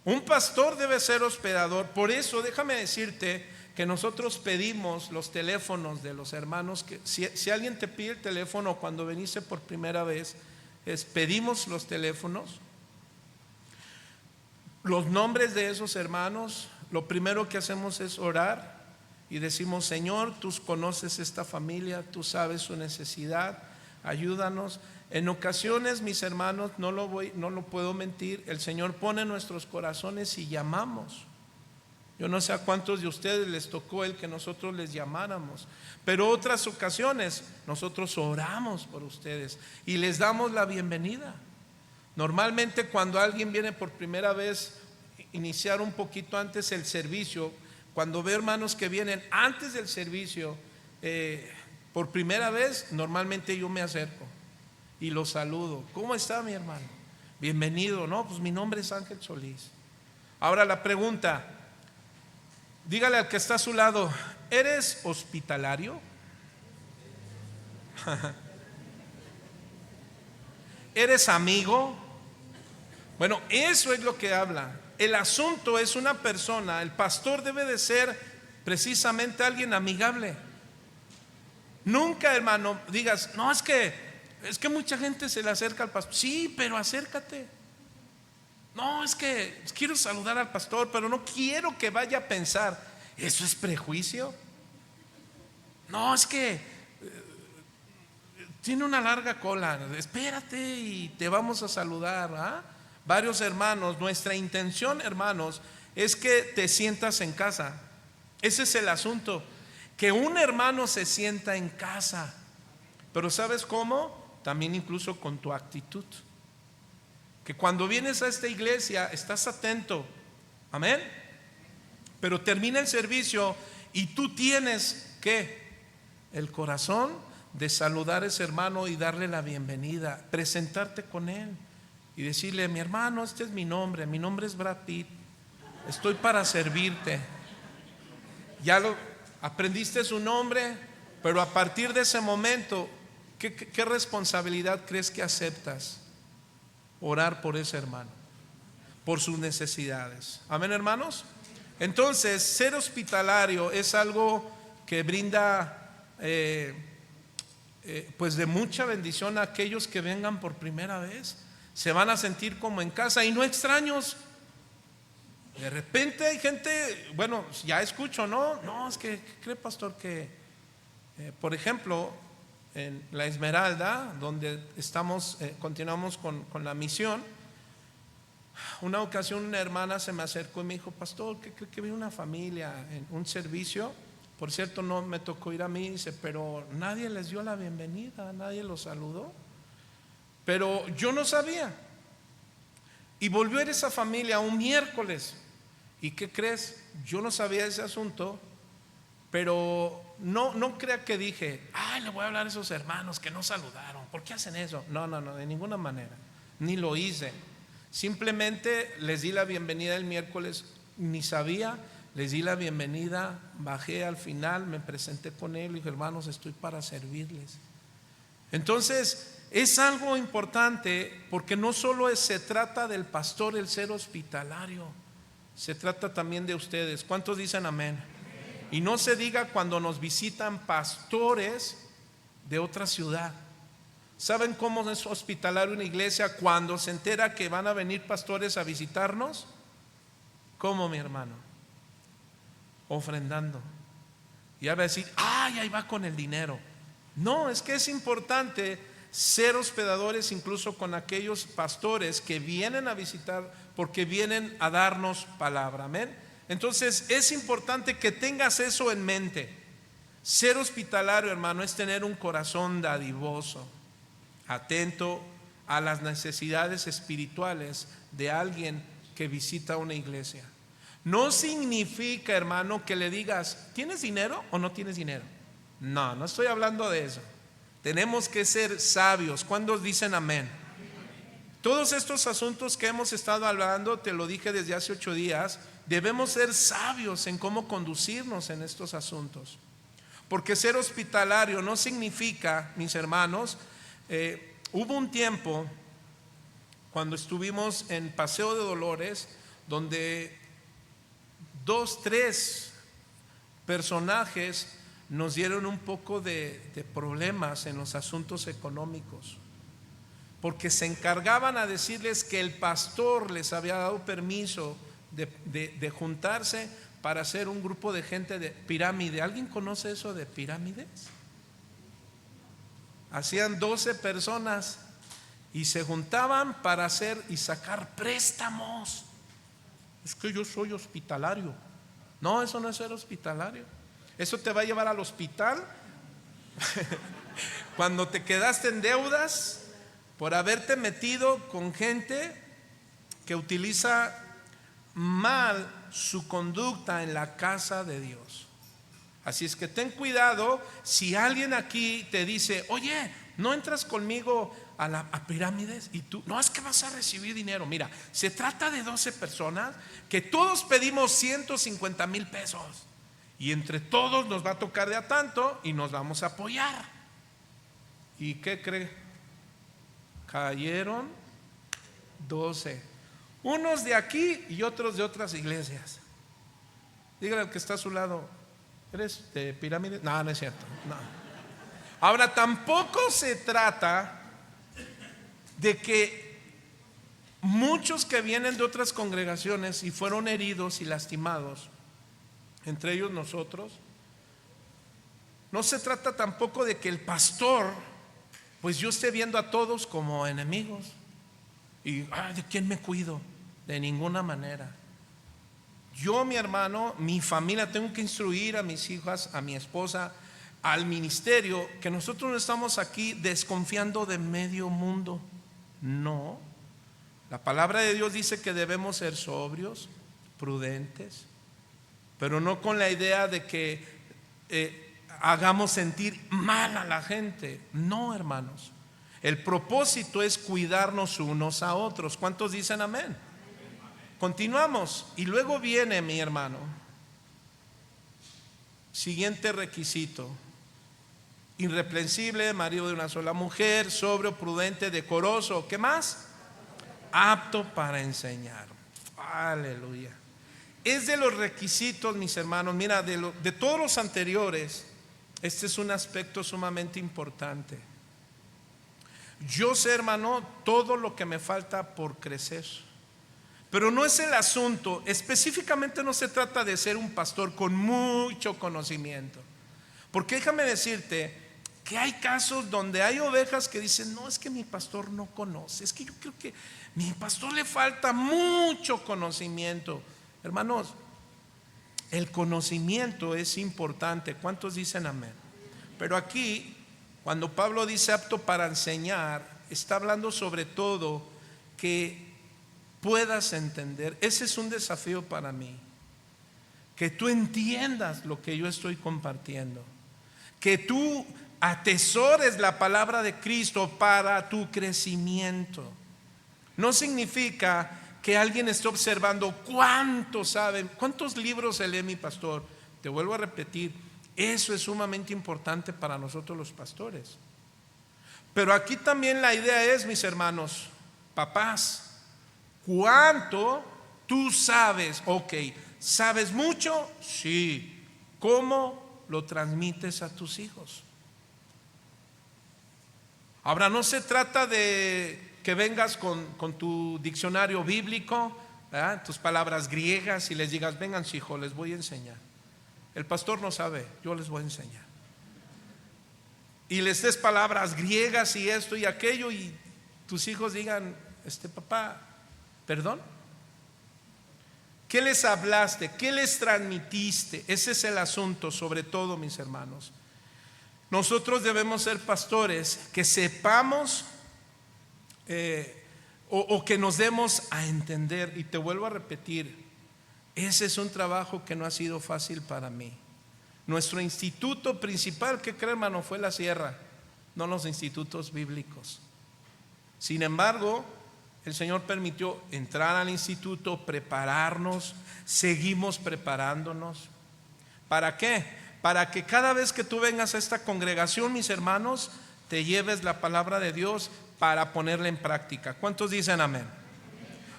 Un pastor debe ser hospedador. Por eso déjame decirte que nosotros pedimos los teléfonos de los hermanos, que si alguien te pide el teléfono cuando viniste por primera vez, pedimos los teléfonos, los nombres de esos hermanos. Lo primero que hacemos es orar y decimos: Señor, tú conoces esta familia, tú sabes su necesidad, ayúdanos. En ocasiones, mis hermanos, no lo puedo mentir, el Señor pone en nuestros corazones y llamamos. Yo no sé a cuántos de ustedes les tocó el que nosotros les llamáramos, pero otras ocasiones nosotros oramos por ustedes y les damos la bienvenida. Normalmente cuando alguien viene por primera vez, iniciar un poquito antes el servicio, cuando veo hermanos que vienen antes del servicio por primera vez, normalmente yo me acerco y los saludo. ¿Cómo está mi hermano? Bienvenido. No, pues mi nombre es Ángel Solís. Ahora la pregunta, dígale al que está a su lado: ¿eres hospitalario? ¿Eres amigo? Bueno, eso es lo que habla. El asunto es una persona, el pastor debe de ser precisamente alguien amigable. Nunca, hermano, digas: no, es que mucha gente se le acerca al pastor. Sí, pero acércate. No, es que quiero saludar al pastor, pero no quiero que vaya a pensar: ¿eso es prejuicio? No, es que tiene una larga cola. Espérate y te vamos a saludar, ¿ah? Varios hermanos, nuestra intención, hermanos, es que te sientas en casa. Ese es el asunto, que un hermano se sienta en casa. Pero ¿sabes cómo? También incluso con tu actitud. Que cuando vienes a esta iglesia estás atento, amén. Pero termina el servicio y tú tienes que el corazón de saludar a ese hermano y darle la bienvenida, presentarte con él y decirle: mi hermano, este es mi nombre es Brad Pitt, estoy para servirte. Ya aprendiste su nombre, pero a partir de ese momento, ¿qué responsabilidad crees que aceptas? Orar por ese hermano, por sus necesidades. Amén, hermanos. Entonces, ser hospitalario es algo que brinda pues de mucha bendición a aquellos que vengan por primera vez. Se van a sentir como en casa y no extraños. De repente hay gente, bueno, ya escucho, no, es que cree, pastor, que por ejemplo en la Esmeralda, donde estamos, continuamos con la misión, una ocasión una hermana se me acercó y me dijo: pastor, que cree que viene una familia en un servicio. Por cierto, no me tocó ir a mí, dice, pero nadie les dio la bienvenida, nadie los saludó. Pero yo no sabía. Y volvió a ir esa familia un miércoles. ¿Y qué crees? Yo no sabía ese asunto, pero no crea que dije: ay, le voy a hablar a esos hermanos que no saludaron, ¿por qué hacen eso? No, de ninguna manera, ni lo hice. Simplemente les di la bienvenida el miércoles, ni sabía, les di la bienvenida, bajé al final, me presenté con él y dije: hermanos, estoy para servirles. Entonces es algo importante, porque no solo se trata del pastor el ser hospitalario, se trata también de ustedes. ¿Cuántos dicen amén? Y no se diga cuando nos visitan pastores de otra ciudad. ¿Saben cómo es hospitalario una iglesia cuando se entera que van a venir pastores a visitarnos? ¿Cómo, mi hermano? Ofrendando. Y ahora va a decir: ay, ahí va con el dinero. No, es que es importante ser hospedadores incluso con aquellos pastores que vienen a visitar, porque vienen a darnos palabra. Amén. Entonces es importante que tengas eso en mente. Ser hospitalario, hermano, es tener un corazón dadivoso, atento a las necesidades espirituales de alguien que visita una iglesia. No significa, hermano, que le digas: ¿tienes dinero o no tienes dinero? No estoy hablando de eso. Tenemos que ser sabios. ¿Cuántos dicen amén? Todos estos asuntos que hemos estado hablando, te lo dije desde hace 8 días, debemos ser sabios en cómo conducirnos en estos asuntos. Porque ser hospitalario no significa, mis hermanos, hubo un tiempo cuando estuvimos en Paseo de Dolores, donde 2, 3 personajes nos dieron un poco de problemas en los asuntos económicos, porque se encargaban a decirles que el pastor les había dado permiso de juntarse para hacer un grupo de gente de pirámide. ¿Alguien conoce eso de pirámides? Hacían 12 personas y se juntaban para hacer y sacar préstamos. Es que yo soy hospitalario. No, eso no es ser hospitalario. Eso te va a llevar al hospital cuando te quedaste en deudas por haberte metido con gente que utiliza mal su conducta en la casa de Dios. Así es que ten cuidado si alguien aquí te dice: oye, ¿no entras conmigo a pirámides? Y tú, no, es que vas a recibir dinero. Mira, se trata de 12 personas que todos pedimos 150,000 pesos y entre todos nos va a tocar de a tanto y nos vamos a apoyar. ¿Y qué cree? Cayeron 12, unos de aquí y otros de otras iglesias. Dígale al que está a su lado: ¿eres de pirámides? No, no es cierto, no. Ahora, tampoco se trata de que muchos que vienen de otras congregaciones y fueron heridos y lastimados, entre ellos nosotros, no se trata tampoco de que el pastor, pues yo esté viendo a todos como enemigos y ¿de quién me cuido? De ninguna manera. Yo, mi hermano, mi familia, tengo que instruir a mis hijas, a mi esposa, al ministerio, que nosotros no estamos aquí desconfiando de medio mundo. No, la palabra de Dios dice que debemos ser sobrios, prudentes, pero no con la idea de que hagamos sentir mal a la gente. No, hermanos, el propósito es cuidarnos unos a otros. ¿Cuántos dicen amén? Continuamos y luego viene, mi hermano, siguiente requisito: irreprensible, marido de una sola mujer, sobrio, prudente, decoroso. ¿Qué más? Apto para enseñar. Aleluya. Es de los requisitos, mis hermanos. Mira, de todos los anteriores, este es un aspecto sumamente importante. Yo sé, hermano, todo lo que me falta por crecer, pero no es el asunto. Específicamente no se trata de ser un pastor con mucho conocimiento, porque déjame decirte que hay casos donde hay ovejas que dicen: no, es que mi pastor no conoce, es que yo creo que mi pastor le falta mucho conocimiento. Hermanos, el conocimiento es importante. ¿Cuántos dicen amén? Pero aquí, cuando Pablo dice apto para enseñar, está hablando sobre todo que puedas entender. Ese es un desafío para mí, que tú entiendas lo que yo estoy compartiendo, que tú atesores la palabra de Cristo para tu crecimiento. No significa que alguien esté observando cuánto saben, cuántos libros se lee mi pastor. Te vuelvo a repetir, eso es sumamente importante para nosotros los pastores. Pero aquí también la idea es, mis hermanos, papás, ¿cuánto tú sabes? Ok, ¿sabes mucho? Sí. ¿Cómo lo transmites a tus hijos? Ahora, no se trata de que vengas con tu diccionario bíblico, ¿verdad?, tus palabras griegas, y les digas: vengan, hijos, les voy a enseñar. El pastor no sabe, yo les voy a enseñar. Y les des palabras griegas y esto y aquello, y tus hijos digan: papá, ¿perdón? ¿Qué les hablaste? ¿Qué les transmitiste? Ese es el asunto, sobre todo, mis hermanos. Nosotros debemos ser pastores que sepamos o que nos demos a entender. Y te vuelvo a repetir, ese es un trabajo que no ha sido fácil para mí. Nuestro instituto principal, ¿qué cree, hermano? Fue la Sierra, no los institutos bíblicos. Sin embargo, el Señor permitió entrar al instituto, prepararnos, seguimos preparándonos. ¿Para qué? Para que cada vez que tú vengas a esta congregación, mis hermanos, te lleves la palabra de Dios, para ponerla en práctica. ¿Cuántos dicen amén?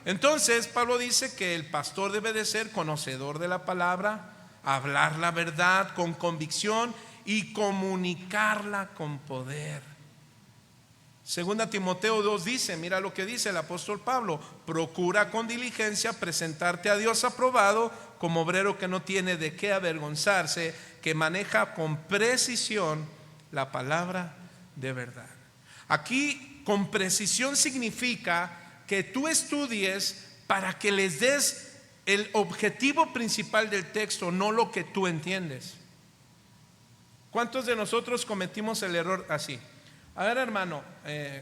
Entonces Pablo dice que el pastor debe de ser conocedor de la palabra, hablar la verdad con convicción y comunicarla con poder. Segunda Timoteo 2 dice, mira lo que dice el apóstol Pablo: procura con diligencia presentarte a Dios aprobado, como obrero que no tiene de qué avergonzarse, que maneja con precisión la palabra de verdad. Aquí con precisión significa que tú estudies para que les des el objetivo principal del texto, no lo que tú entiendes. ¿Cuántos de nosotros cometimos el error así? A ver, hermano,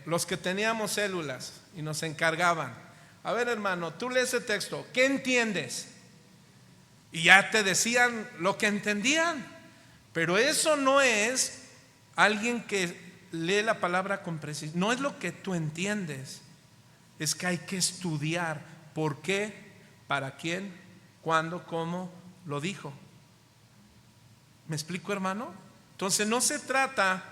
los que teníamos células y nos encargaban, a ver, hermano, tú lees el texto, ¿qué entiendes? Y ya te decían lo que entendían. Pero eso no es alguien que lee la palabra con precisión. No es lo que tú entiendes. Es que hay que estudiar por qué, para quién, cuándo, cómo lo dijo. ¿Me explico, hermano? Entonces no se trata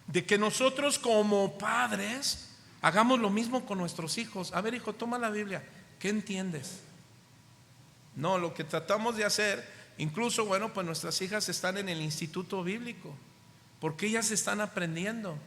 de que nosotros como padres hagamos lo mismo con nuestros hijos. A ver, hijo, toma la Biblia, ¿qué entiendes? No, lo que tratamos de hacer, incluso, bueno, pues nuestras hijas están en el instituto bíblico, porque ellas están aprendiendo.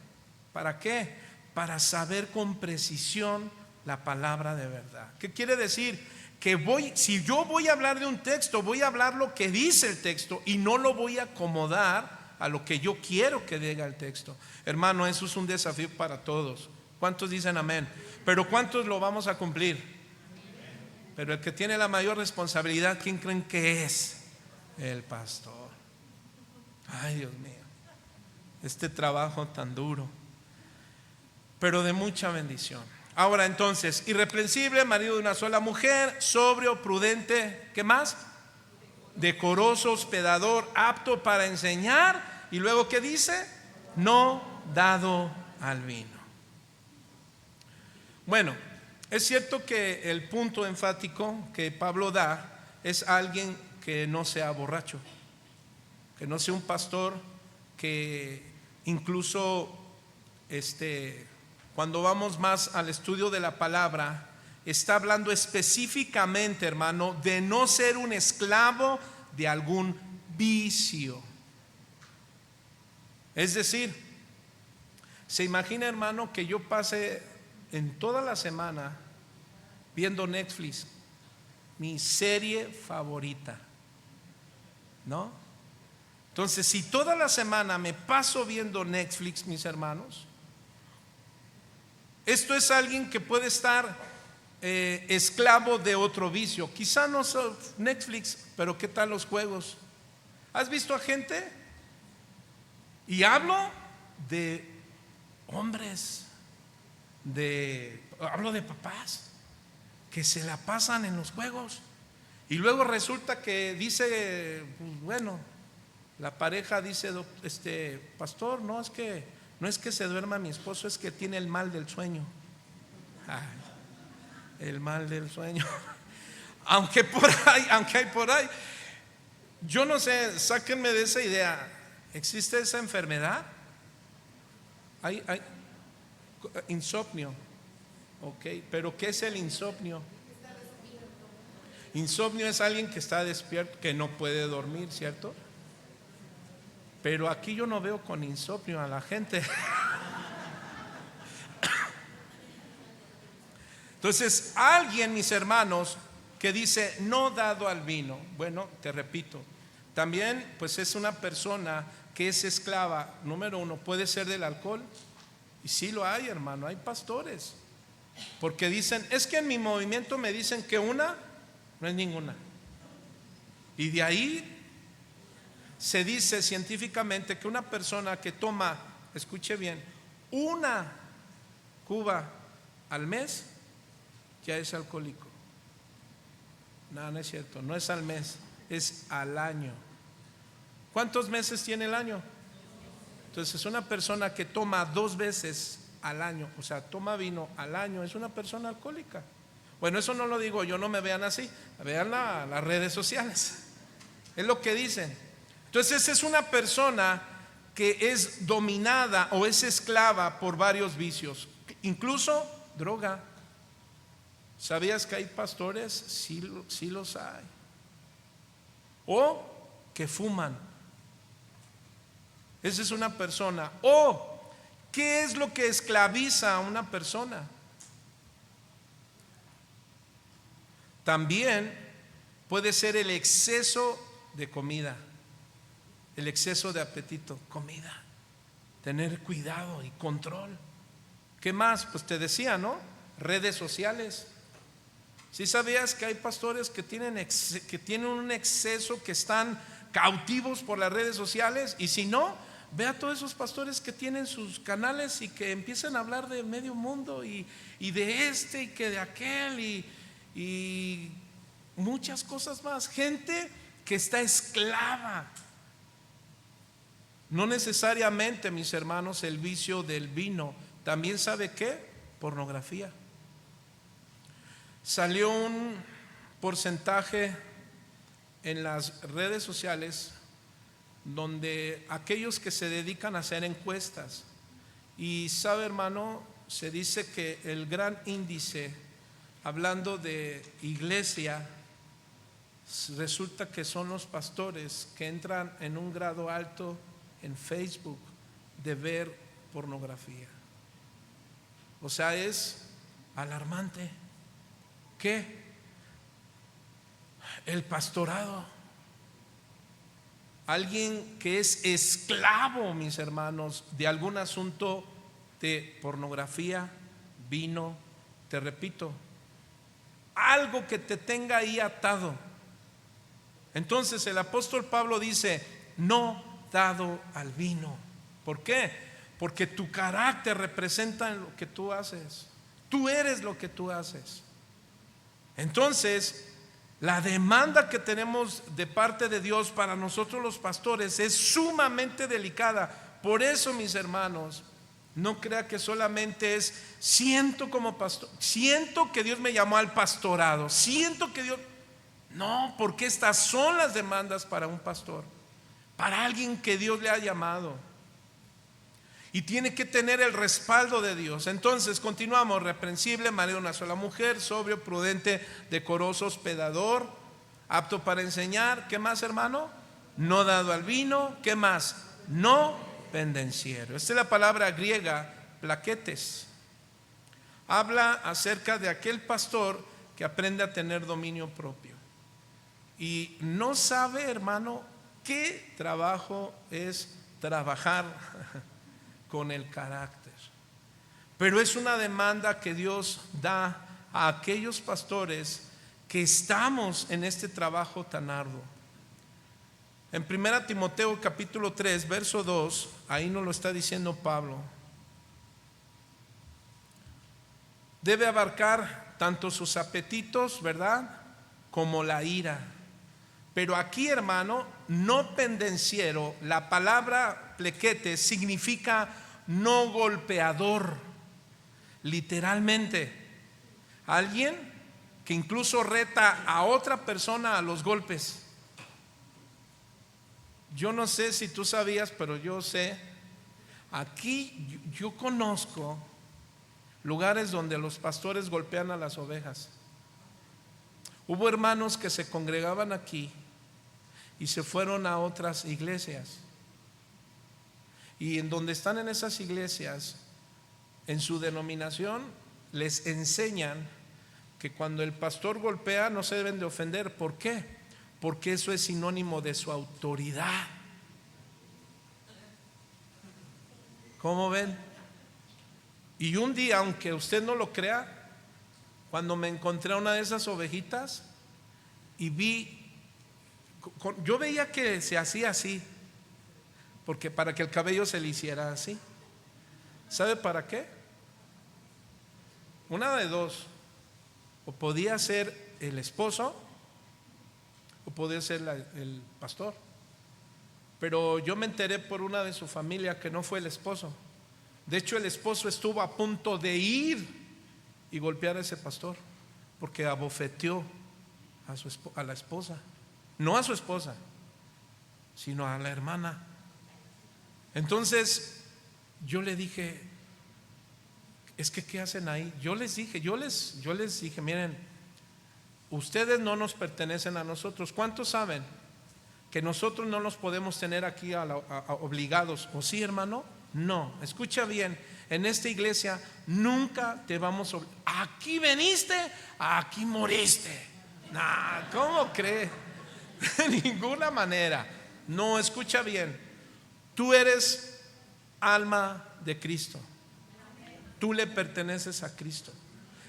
¿Para qué? Para saber con precisión la palabra de verdad. ¿Qué quiere decir? Que si yo voy a hablar de un texto, voy a hablar lo que dice el texto y no lo voy a acomodar a lo que yo quiero que diga el texto. Hermano, eso es un desafío para todos. ¿Cuántos dicen amén? Pero ¿cuántos lo vamos a cumplir? Pero el que tiene la mayor responsabilidad, ¿quién creen que es? El pastor. Ay, Dios mío, este trabajo tan duro, pero de mucha bendición. Ahora entonces, irreprensible, marido de una sola mujer, sobrio, prudente, ¿qué más? Decoroso, hospedador, apto para enseñar. Y luego, ¿qué dice? No dado al vino. Bueno, es cierto que el punto enfático que Pablo da es alguien que no sea borracho, que no sea un pastor que incluso cuando vamos más al estudio de la palabra, está hablando específicamente, hermano, de no ser un esclavo de algún vicio. Es decir, se imagina, hermano, que yo pase en toda la semana viendo Netflix, mi serie favorita, ¿no? Entonces, si toda la semana me paso viendo Netflix, mis hermanos, esto es alguien que puede estar esclavo de otro vicio. Quizá no son Netflix, pero ¿qué tal los juegos? ¿Has visto a gente? Y hablo de hombres, hablo de papás que se la pasan en los juegos. Y luego resulta que dice, pues, bueno, la pareja dice, pastor, no es que se duerma mi esposo, es que tiene el mal del sueño. Ay, el mal del sueño. Aunque hay por ahí, yo no sé, sáquenme de esa idea. ¿Existe esa enfermedad? Hay insomnio. Ok, pero ¿qué es el insomnio? Insomnio es alguien que está despierto, que no puede dormir, ¿cierto? Pero aquí yo no veo con insomnio a la gente. Entonces, alguien, mis hermanos, que dice no dado al vino, bueno, te repito, también pues es una persona que es esclava, número uno, puede ser del alcohol. Y sí lo hay, hermano, hay pastores, porque dicen, es que en mi movimiento me dicen que una no es ninguna. Y de ahí se dice científicamente que una persona que toma, escuche bien, una cuba al mes ya es alcohólico. No, no es cierto, no es al mes, es al año. ¿Cuántos meses tiene el año? Entonces una persona que toma 2 veces al año, o sea, toma vino al año, es una persona alcohólica. Bueno, eso no lo digo yo, no me vean así, vean las redes sociales, es lo que dicen. Entonces es una persona que es dominada o es esclava por varios vicios. incluso droga. ¿Sabías que hay pastores? Sí los hay. O que fuman. Esa es una persona. O ¿qué es lo que esclaviza a una persona? También puede ser el exceso de comida, el exceso de apetito, comida, tener cuidado y control. ¿Qué más? Pues te decía, ¿no? Redes sociales. ¿Sí sabías que hay pastores que tienen un exceso, que están cautivos por las redes sociales? Y si no, ve a todos esos pastores que tienen sus canales y que empiezan a hablar de medio mundo y de este y que de aquel y muchas cosas más. Gente que está esclava. No necesariamente, mis hermanos, el vicio del vino. También, ¿sabe qué? Pornografía. Salió un porcentaje en las redes sociales donde aquellos que se dedican a hacer encuestas, y sabe, hermano, se dice que el gran índice, hablando de iglesia, resulta que son los pastores que entran en un grado alto en Facebook de ver pornografía. O sea, es alarmante. ¿Qué? El pastorado. Alguien que es esclavo, mis hermanos, de algún asunto de pornografía, vino, te repito, algo que te tenga ahí atado. Entonces el apóstol Pablo dice: no dado al vino. ¿Por qué? Porque tu carácter representa lo que tú haces. Tú eres lo que tú haces. Entonces, la demanda que tenemos de parte de Dios para nosotros los pastores es sumamente delicada. Por eso, mis hermanos, no crea que solamente es siento como pastor, siento que Dios me llamó al pastorado, siento que Dios... No, porque estas son las demandas para un pastor, para alguien que Dios le ha llamado. Y tiene que tener el respaldo de Dios. Entonces continuamos: reprensible, marido de una sola mujer, sobrio, prudente, decoroso, hospedador, apto para enseñar. ¿Qué más, hermano? No dado al vino. ¿Qué más? No pendenciero. Esta es la palabra griega, plaquetes. Habla acerca de aquel pastor que aprende a tener dominio propio y no sabe, hermano, qué trabajo es trabajar con el carácter. Pero es una demanda que Dios da a aquellos pastores que estamos en este trabajo tan arduo. En 1 Timoteo capítulo 3 verso 2, ahí nos lo está diciendo Pablo. Debe abarcar tanto sus apetitos, ¿verdad?, como la ira. Pero aquí, hermano, no pendenciero, la palabra plequete significa no golpeador, literalmente. Alguien que incluso reta a otra persona a los golpes. Yo no sé si tú sabías, pero yo sé. Aquí yo conozco lugares donde los pastores golpean a las ovejas. Hubo hermanos que se congregaban aquí y se fueron a otras iglesias. Y en donde están en esas iglesias, en su denominación, les enseñan que cuando el pastor golpea no se deben de ofender. ¿Por qué? Porque eso es sinónimo de su autoridad. ¿Cómo ven? Y un día, aunque usted no lo crea, cuando me encontré a una de esas ovejitas y yo veía que se hacía así, porque para que el cabello se le hiciera así. ¿Sabe para qué? Una de dos: o podía ser el esposo o podía ser el pastor. Pero yo me enteré por una de su familia que no fue el esposo. De hecho, el esposo estuvo a punto de ir y golpear a ese pastor porque abofeteó a la esposa. No a su esposa, sino a la hermana. Entonces yo le dije: Es que ¿qué hacen ahí? Yo les dije, miren, ustedes no nos pertenecen a nosotros. ¿Cuántos saben que nosotros no los podemos tener aquí obligados? ¿O sí, hermano? No, escucha bien, en esta iglesia nunca te vamos a obligar. Aquí veniste, aquí moriste. Nah, ¿cómo cree? De ninguna manera. No, escucha bien, tú eres alma de Cristo. Tú le perteneces a Cristo.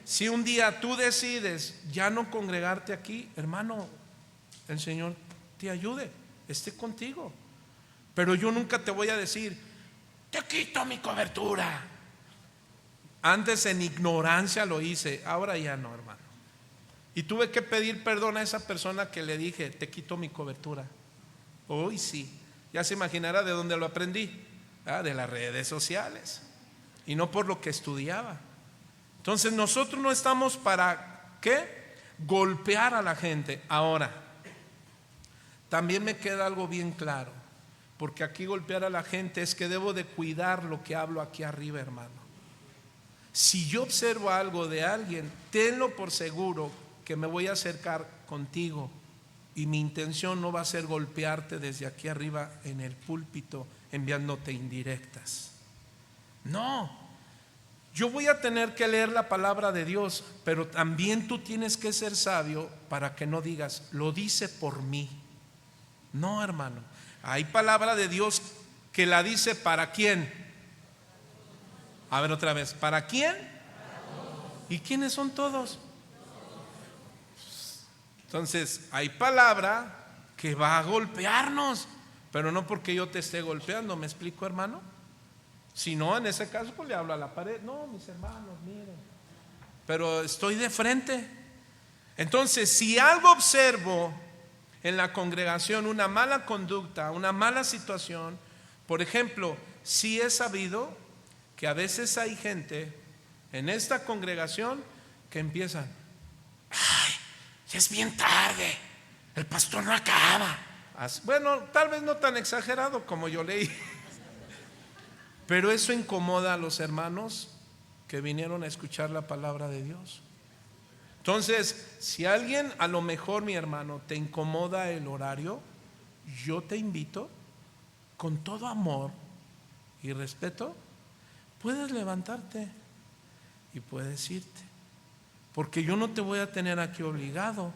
Si un día tú decides ya no congregarte aquí, hermano, el Señor te ayude, esté contigo. Pero yo nunca te voy a decir, te quito mi cobertura. Antes en ignorancia lo hice, ahora ya no, hermano. Y tuve que pedir perdón a esa persona que le dije, te quito mi cobertura. Hoy sí, ya se imaginará de dónde lo aprendí, de las redes sociales. Y no por lo que estudiaba. Entonces nosotros no estamos para ¿qué? Golpear a la gente. Ahora, también me queda algo bien claro, porque aquí golpear a la gente es que debo de cuidar lo que hablo aquí arriba, hermano. Si yo observo algo de alguien, tenlo por seguro que me voy a acercar contigo, y mi intención no va a ser golpearte desde aquí arriba en el púlpito enviándote indirectas. No, yo voy a tener que leer la palabra de Dios, pero también tú tienes que ser sabio para que no digas, lo dice por mí. No, hermano, hay palabra de Dios que la dice para quién. A ver otra vez, ¿para quién? ¿Y quiénes son todos? Entonces, hay palabra que va a golpearnos, pero no porque yo te esté golpeando. ¿Me explico, hermano? Si no, en ese caso pues le hablo a la pared. No, mis hermanos, miren, pero estoy de frente. Entonces, si algo observo en la congregación, una mala conducta, una mala situación, por ejemplo, sí he sabido que a veces hay gente en esta congregación que empiezan, ay, ya es bien tarde, el pastor no acaba. Bueno, tal vez no tan exagerado como yo leí, pero eso incomoda a los hermanos que vinieron a escuchar la palabra de Dios. Entonces, si alguien, a lo mejor, mi hermano, te incomoda el horario, yo te invito con todo amor y respeto, puedes levantarte y puedes irte, porque yo no te voy a tener aquí obligado.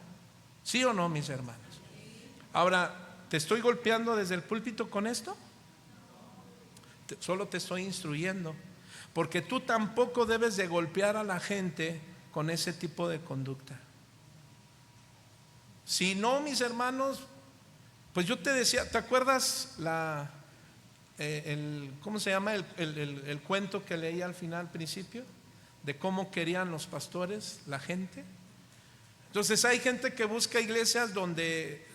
¿Sí o no, mis hermanos? Ahora, ¿te estoy golpeando desde el púlpito con esto? Solo te estoy instruyendo, porque tú tampoco debes de golpear a la gente con ese tipo de conducta. Si no, mis hermanos, pues yo te decía, ¿te acuerdas ¿cómo se llama? El cuento que leí al final, al principio, de cómo querían los pastores la gente. Entonces hay gente que busca iglesias donde,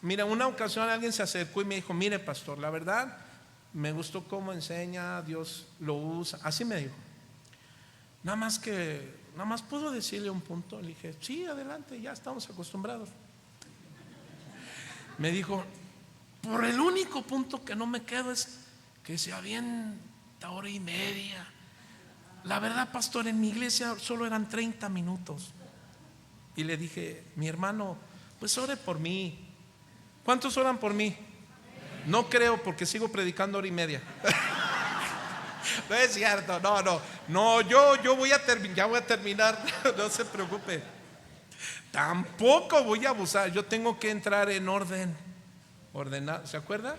mira, una ocasión alguien se acercó y me dijo, mire, pastor, la verdad me gustó cómo enseña, Dios lo usa. Así me dijo. Nada más puedo decirle un punto. Le dije, sí, adelante, ya estamos acostumbrados. Me dijo, por el único punto que no me quedo es que se avienta hora y media. La verdad, pastor, en mi iglesia solo eran 30 minutos. Y le dije, mi hermano, pues ore por mí. ¿Cuántos oran por mí? No creo, porque sigo predicando hora y media. No es cierto, no, yo voy a terminar, ya voy a terminar, no se preocupe. Tampoco voy a abusar, yo tengo que entrar en orden, ordenado, ¿se acuerda?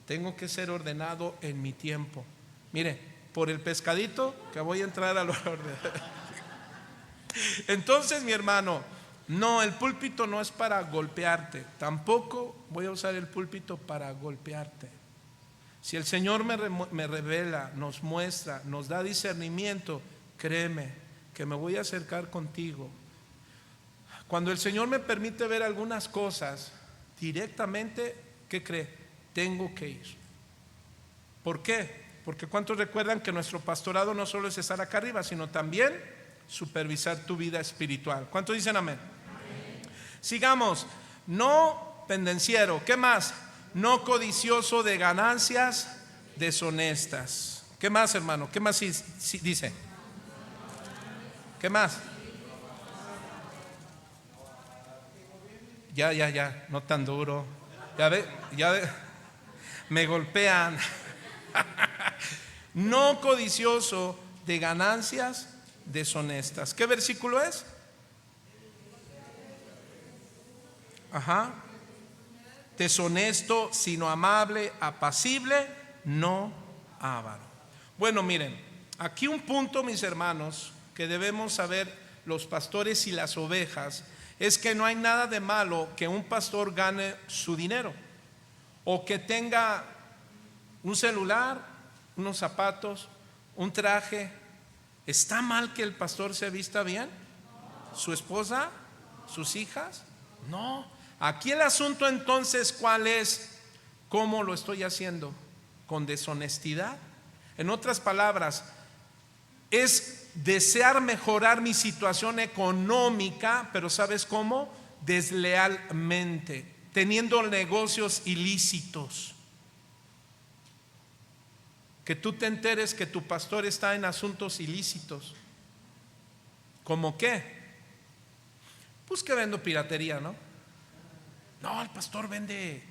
Tengo que ser ordenado en mi tiempo. Mire, por el pescadito que voy a entrar al orden. Entonces, mi hermano, no, el púlpito no es para golpearte, tampoco voy a usar el púlpito para golpearte. Si el Señor me revela, nos muestra, nos da discernimiento, créeme que me voy a acercar contigo. Cuando el Señor me permite ver algunas cosas directamente, ¿qué cree? Tengo que ir. ¿Por qué? Porque ¿cuántos recuerdan que nuestro pastorado no solo es estar acá arriba, sino también supervisar tu vida espiritual? ¿Cuántos dicen amén? Sigamos. No pendenciero. ¿Qué más? No codicioso de ganancias deshonestas. ¿Qué más, hermano? ¿Qué más dice? ¿Qué más? Ya, no tan duro. Ya ve, me golpean. No codicioso de ganancias deshonestas. ¿Qué versículo es? Ajá. Deshonesto, sino amable, apacible, no avaro. Bueno, miren, aquí un punto, mis hermanos, que debemos saber los pastores y las ovejas, es que no hay nada de malo que un pastor gane su dinero o que tenga un celular, unos zapatos, un traje. ¿Está mal que el pastor se vista bien? ¿Su esposa? ¿Sus hijas? No. Aquí el asunto entonces, ¿cuál es? ¿Cómo lo estoy haciendo? ¿Con deshonestidad? En otras palabras, es desear mejorar mi situación económica, pero ¿sabes cómo? Deslealmente, teniendo negocios ilícitos. Que tú te enteres que tu pastor está en asuntos ilícitos. ¿Cómo qué? Pues que vendo piratería, ¿no? No, el pastor vende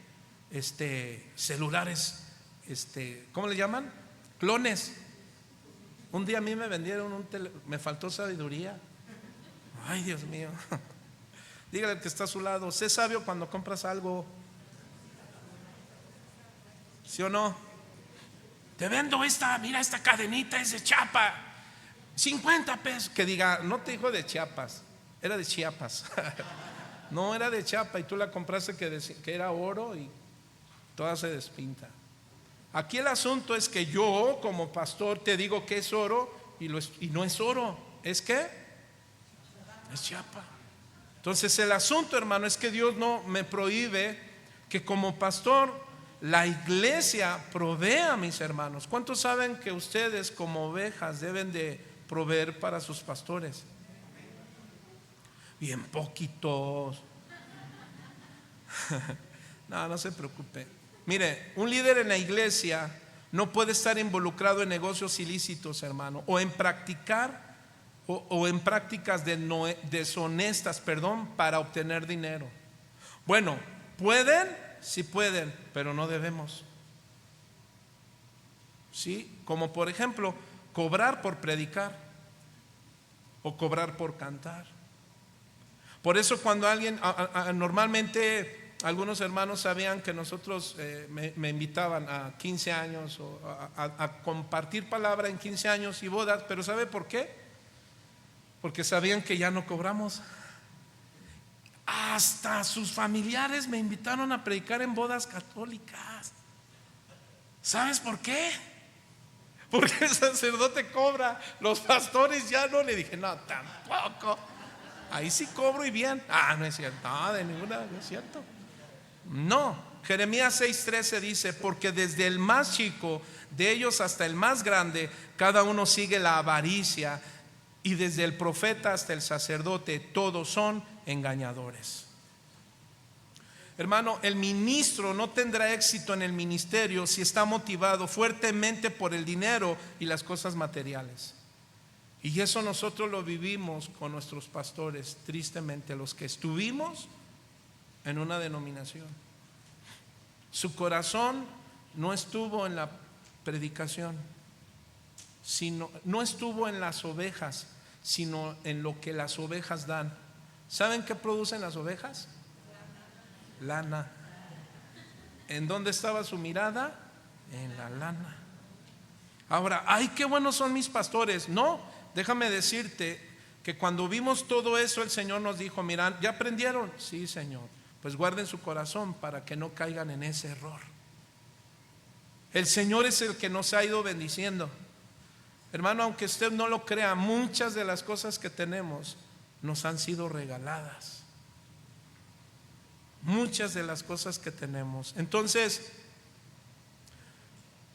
celulares, ¿cómo le llaman? Clones. Un día a mí me vendieron me faltó sabiduría. Ay, Dios mío. Dígale al que está a su lado, sé sabio cuando compras algo. ¿Sí o no? Te vendo mira esta cadenita, es de Chiapas, 50 pesos. Que diga, no te dijo de Chiapas, era de Chiapas. No, era de Chiapas y tú la compraste que era oro y toda se despinta. Aquí el asunto es que yo como pastor te digo que es oro y no es oro. ¿Es qué? Es Chiapas. Entonces el asunto, hermano, es que Dios no me prohíbe que como pastor la iglesia provea a mis hermanos. ¿Cuántos saben que ustedes como ovejas deben de proveer para sus pastores? Bien poquitos. No se preocupe. Mire, un líder en la iglesia no puede estar involucrado en negocios ilícitos, hermano, o en practicar o en prácticas deshonestas, para obtener dinero. Bueno, pueden, sí pueden, pero no debemos. Sí, como por ejemplo, cobrar por predicar o cobrar por cantar. Por eso cuando alguien, normalmente algunos hermanos sabían que nosotros me invitaban a 15 años o a compartir palabra en 15 años y bodas, pero ¿sabe por qué? Porque sabían que ya no cobramos. Hasta sus familiares me invitaron a predicar en bodas católicas. ¿Sabes por qué? Porque el sacerdote cobra, los pastores ya no. Le dije, no, tampoco. Ahí sí cobro y bien. No es cierto, no, de ninguna, no es cierto. No, Jeremías 6:13 dice, porque desde el más chico de ellos hasta el más grande, cada uno sigue la avaricia, y desde el profeta hasta el sacerdote, todos son engañadores. Hermano, el ministro no tendrá éxito en el ministerio si está motivado fuertemente por el dinero y las cosas materiales. Y eso nosotros lo vivimos con nuestros pastores, tristemente, los que estuvimos en una denominación. Su corazón no estuvo en la predicación, no estuvo en las ovejas, sino en lo que las ovejas dan. ¿Saben qué producen las ovejas? Lana. ¿En dónde estaba su mirada? En la lana. Ahora, ay, qué buenos son mis pastores. No, déjame decirte que cuando vimos todo eso, el Señor nos dijo, mirad, ¿ya aprendieron? Sí, Señor. Pues guarden su corazón para que no caigan en ese error. El Señor es el que nos ha ido bendiciendo. Hermano, aunque usted no lo crea, muchas de las cosas que tenemos nos han sido regaladas. Muchas de las cosas que tenemos. Entonces,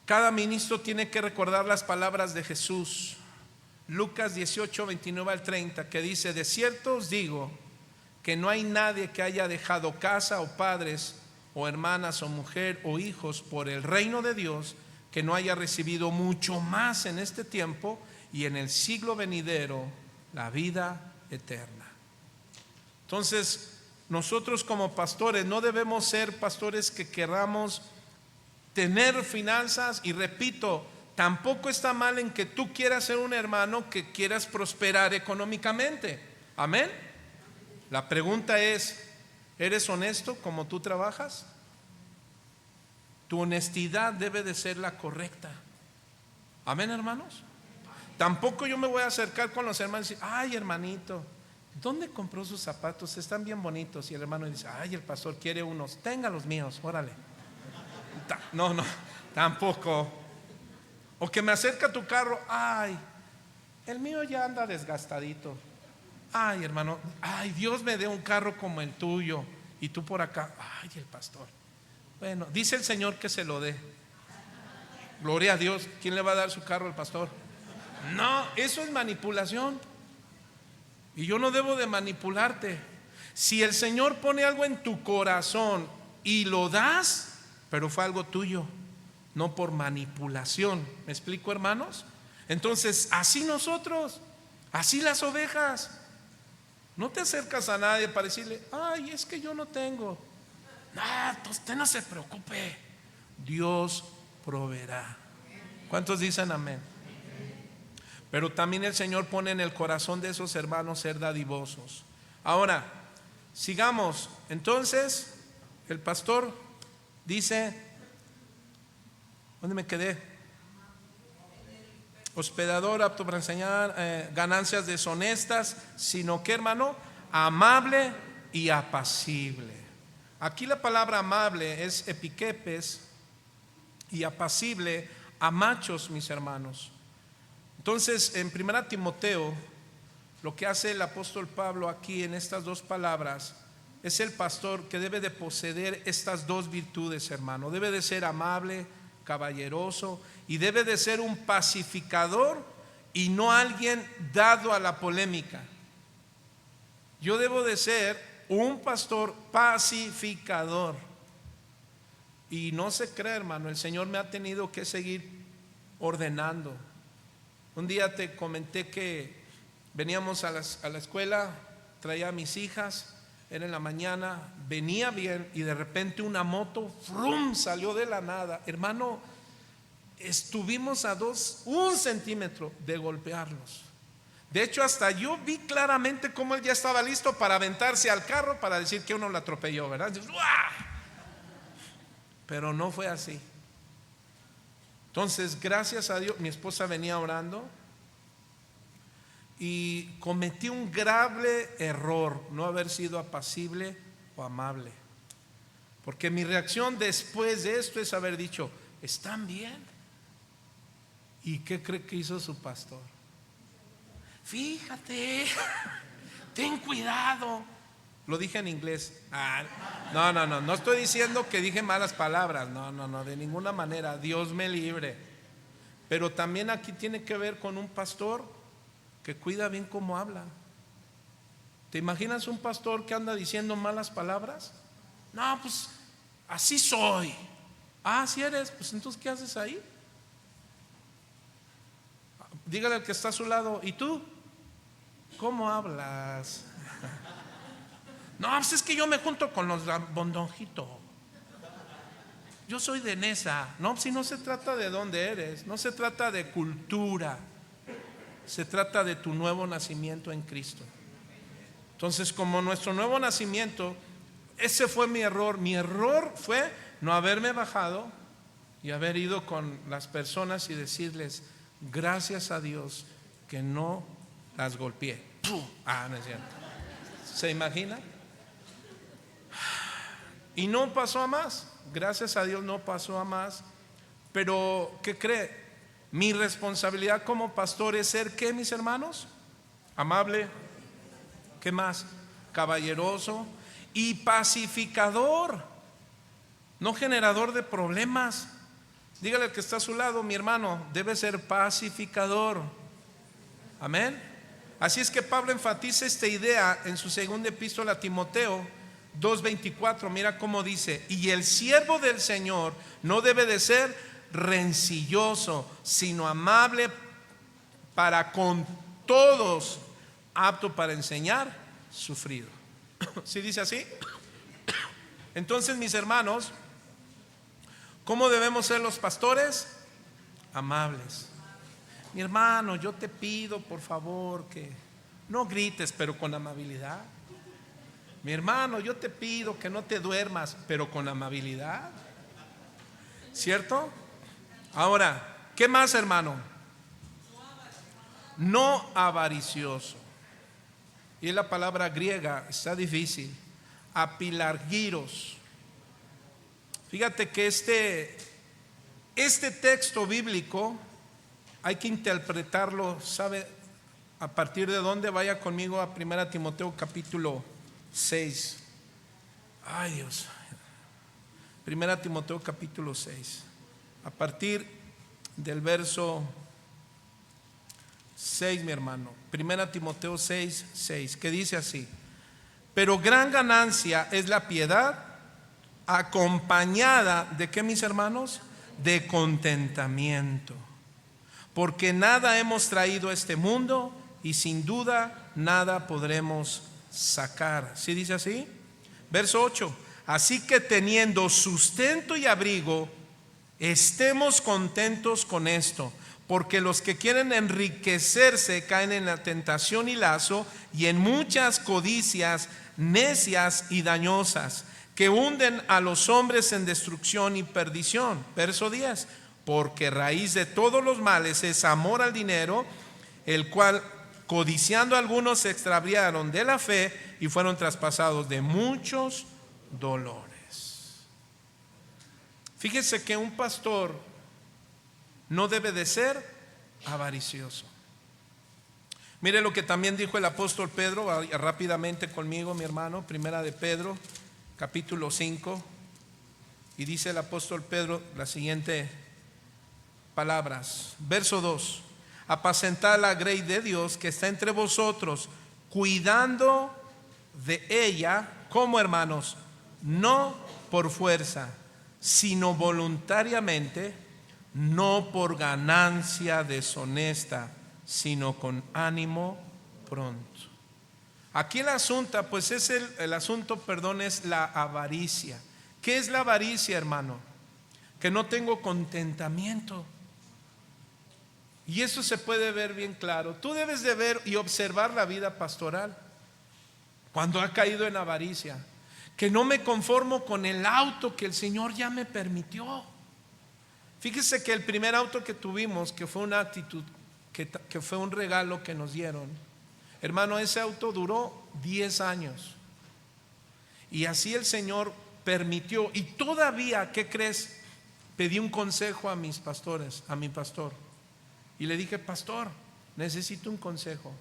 cada ministro tiene que recordar las palabras de Jesús. Lucas 18:29-30, que dice, de cierto os digo que no hay nadie que haya dejado casa o padres o hermanas o mujer o hijos por el reino de Dios, que no haya recibido mucho más en este tiempo y en el siglo venidero la vida eterna. Entonces, nosotros como pastores no debemos ser pastores que queramos tener finanzas, y repito, tampoco está mal en que tú quieras ser un hermano que quieras prosperar económicamente. Amén. La pregunta es, ¿eres honesto como tú trabajas? Tu honestidad debe de ser la correcta. Amén, hermanos. Tampoco yo me voy a acercar con los hermanos y decir, ay, hermanito, ¿dónde compró sus zapatos? Están bien bonitos. Y el hermano dice, ay, el pastor quiere unos, tenga los míos, órale. No, tampoco. O que me acerca tu carro, ay, el mío ya anda desgastadito. Ay, hermano, ay, Dios me dé un carro como el tuyo. Y tú por acá, ay, el pastor. Bueno, dice el Señor que se lo dé. Gloria a Dios. ¿Quién le va a dar su carro al pastor? No, eso es manipulación. Y yo no debo de manipularte. Si el Señor pone algo en tu corazón y lo das, pero fue algo tuyo, no por manipulación. ¿Me explico, hermanos? Entonces, así nosotros, así las ovejas. No te acercas a nadie para decirle, ay, es que yo no tengo. No, usted no se preocupe, Dios proveerá. ¿Cuántos dicen amén? Pero también el Señor pone en el corazón de esos hermanos ser dadivosos. Ahora, sigamos. Entonces, el pastor dice, ¿dónde me quedé? Hospedador, apto para enseñar, ganancias deshonestas, sino que, hermano, amable y apacible. Aquí la palabra amable es epiquepes y apacible, amachos, mis hermanos. Entonces, en 1 Timoteo, lo que hace el apóstol Pablo aquí en estas dos palabras, es el pastor que debe de poseer estas dos virtudes, hermano. Debe de ser amable, caballeroso, y debe de ser un pacificador y no alguien dado a la polémica. Yo debo de ser un pastor pacificador. Y no se cree, hermano, el Señor me ha tenido que seguir ordenando. Un día te comenté que veníamos a la escuela, traía a mis hijas, era en la mañana, venía bien y de repente una moto ¡frum!, salió de la nada. Hermano, estuvimos a 1 centímetro de golpearlos. De hecho, hasta yo vi claramente cómo él ya estaba listo para aventarse al carro para decir que uno lo atropelló, ¿verdad? Pero no fue así. Entonces, gracias a Dios, mi esposa venía orando y cometí un grave error, no haber sido apacible o amable. Porque mi reacción después de esto es haber dicho, ¿están bien? ¿Y qué cree que hizo su pastor? Fíjate, ten cuidado. Lo dije en inglés. No estoy diciendo que dije malas palabras. No, de ninguna manera. Dios me libre. Pero también aquí tiene que ver con un pastor que cuida bien cómo habla. ¿Te imaginas un pastor que anda diciendo malas palabras? No, pues así soy. ¿Así eres? Pues entonces, ¿qué haces ahí? Dígale al que está a su lado, ¿y tú? ¿Cómo hablas? No, pues es que yo me junto con los bondonjitos. Yo soy de Nesa. No, si no se trata de dónde eres, no se trata de cultura, se trata de tu nuevo nacimiento en Cristo. Entonces, como nuestro nuevo nacimiento, ese fue mi error. Mi error fue no haberme bajado y haber ido con las personas y decirles, gracias a Dios que no las golpeé. No es cierto. ¿Se imagina? Y no pasó a más. Gracias a Dios no pasó a más. Pero, ¿qué cree? Mi responsabilidad como pastor es ser, ¿qué, mis hermanos? Amable. ¿Qué más? Caballeroso y pacificador, no generador de problemas. Dígale al que está a su lado, mi hermano, debe ser pacificador. Amén. Así es que Pablo enfatiza esta idea en su segunda epístola a Timoteo 2:24. Mira cómo dice: y el siervo del Señor no debe de ser rencilloso, sino amable para con todos, apto para enseñar, sufrido. ¿Sí dice así? Entonces, mis hermanos, ¿cómo debemos ser los pastores? Amables. Mi hermano, yo te pido por favor que no grites, pero con amabilidad. Mi hermano, yo te pido que no te duermas, pero con amabilidad. ¿Cierto? Ahora, ¿qué más, hermano? No avaricioso. Y la palabra griega está difícil. Apilargiros. Fíjate que este texto bíblico hay que interpretarlo, ¿sabe a partir de dónde? Vaya conmigo a 1 Timoteo capítulo 6. Ay, Dios. 1 Timoteo capítulo 6. A partir del verso 6, mi hermano. 1 Timoteo 6, 6, que dice así: pero gran ganancia es la piedad, acompañada de ¿qué, mis hermanos? De contentamiento. Porque nada hemos traído a este mundo y sin duda nada podremos sacar. ¿Sí dice así? Verso 8. Así que teniendo sustento y abrigo, estemos contentos con esto, porque los que quieren enriquecerse caen en la tentación y lazo y en muchas codicias necias y dañosas, que hunden a los hombres en destrucción y perdición. Verso 10. Porque raíz de todos los males es amor al dinero, el cual codiciando algunos se extraviaron de la fe y fueron traspasados de muchos dolores. Fíjese que un pastor no debe de ser avaricioso. Mire lo que también dijo el apóstol Pedro, rápidamente conmigo, mi hermano, primera de Pedro, capítulo 5, y dice el apóstol Pedro la siguiente palabras, verso 2: apacentad la grey de Dios que está entre vosotros, cuidando de ella, como hermanos, no por fuerza, sino voluntariamente, no por ganancia deshonesta, sino con ánimo pronto. Aquí el asunto, pues es el asunto, perdón, es la avaricia. ¿Qué es la avaricia, hermano? Que no tengo contentamiento. Y eso se puede ver bien claro. Tú debes de ver y observar la vida pastoral cuando ha caído en avaricia. Que no me conformo con el auto que el Señor ya me permitió. Fíjese que el primer auto que tuvimos, que fue una actitud, que fue un regalo que nos dieron, hermano, ese auto duró 10 años. Y así el Señor permitió. Y todavía, ¿qué crees? Pedí un consejo a mis pastores, a mi pastor. Y le dije: pastor, necesito un consejo.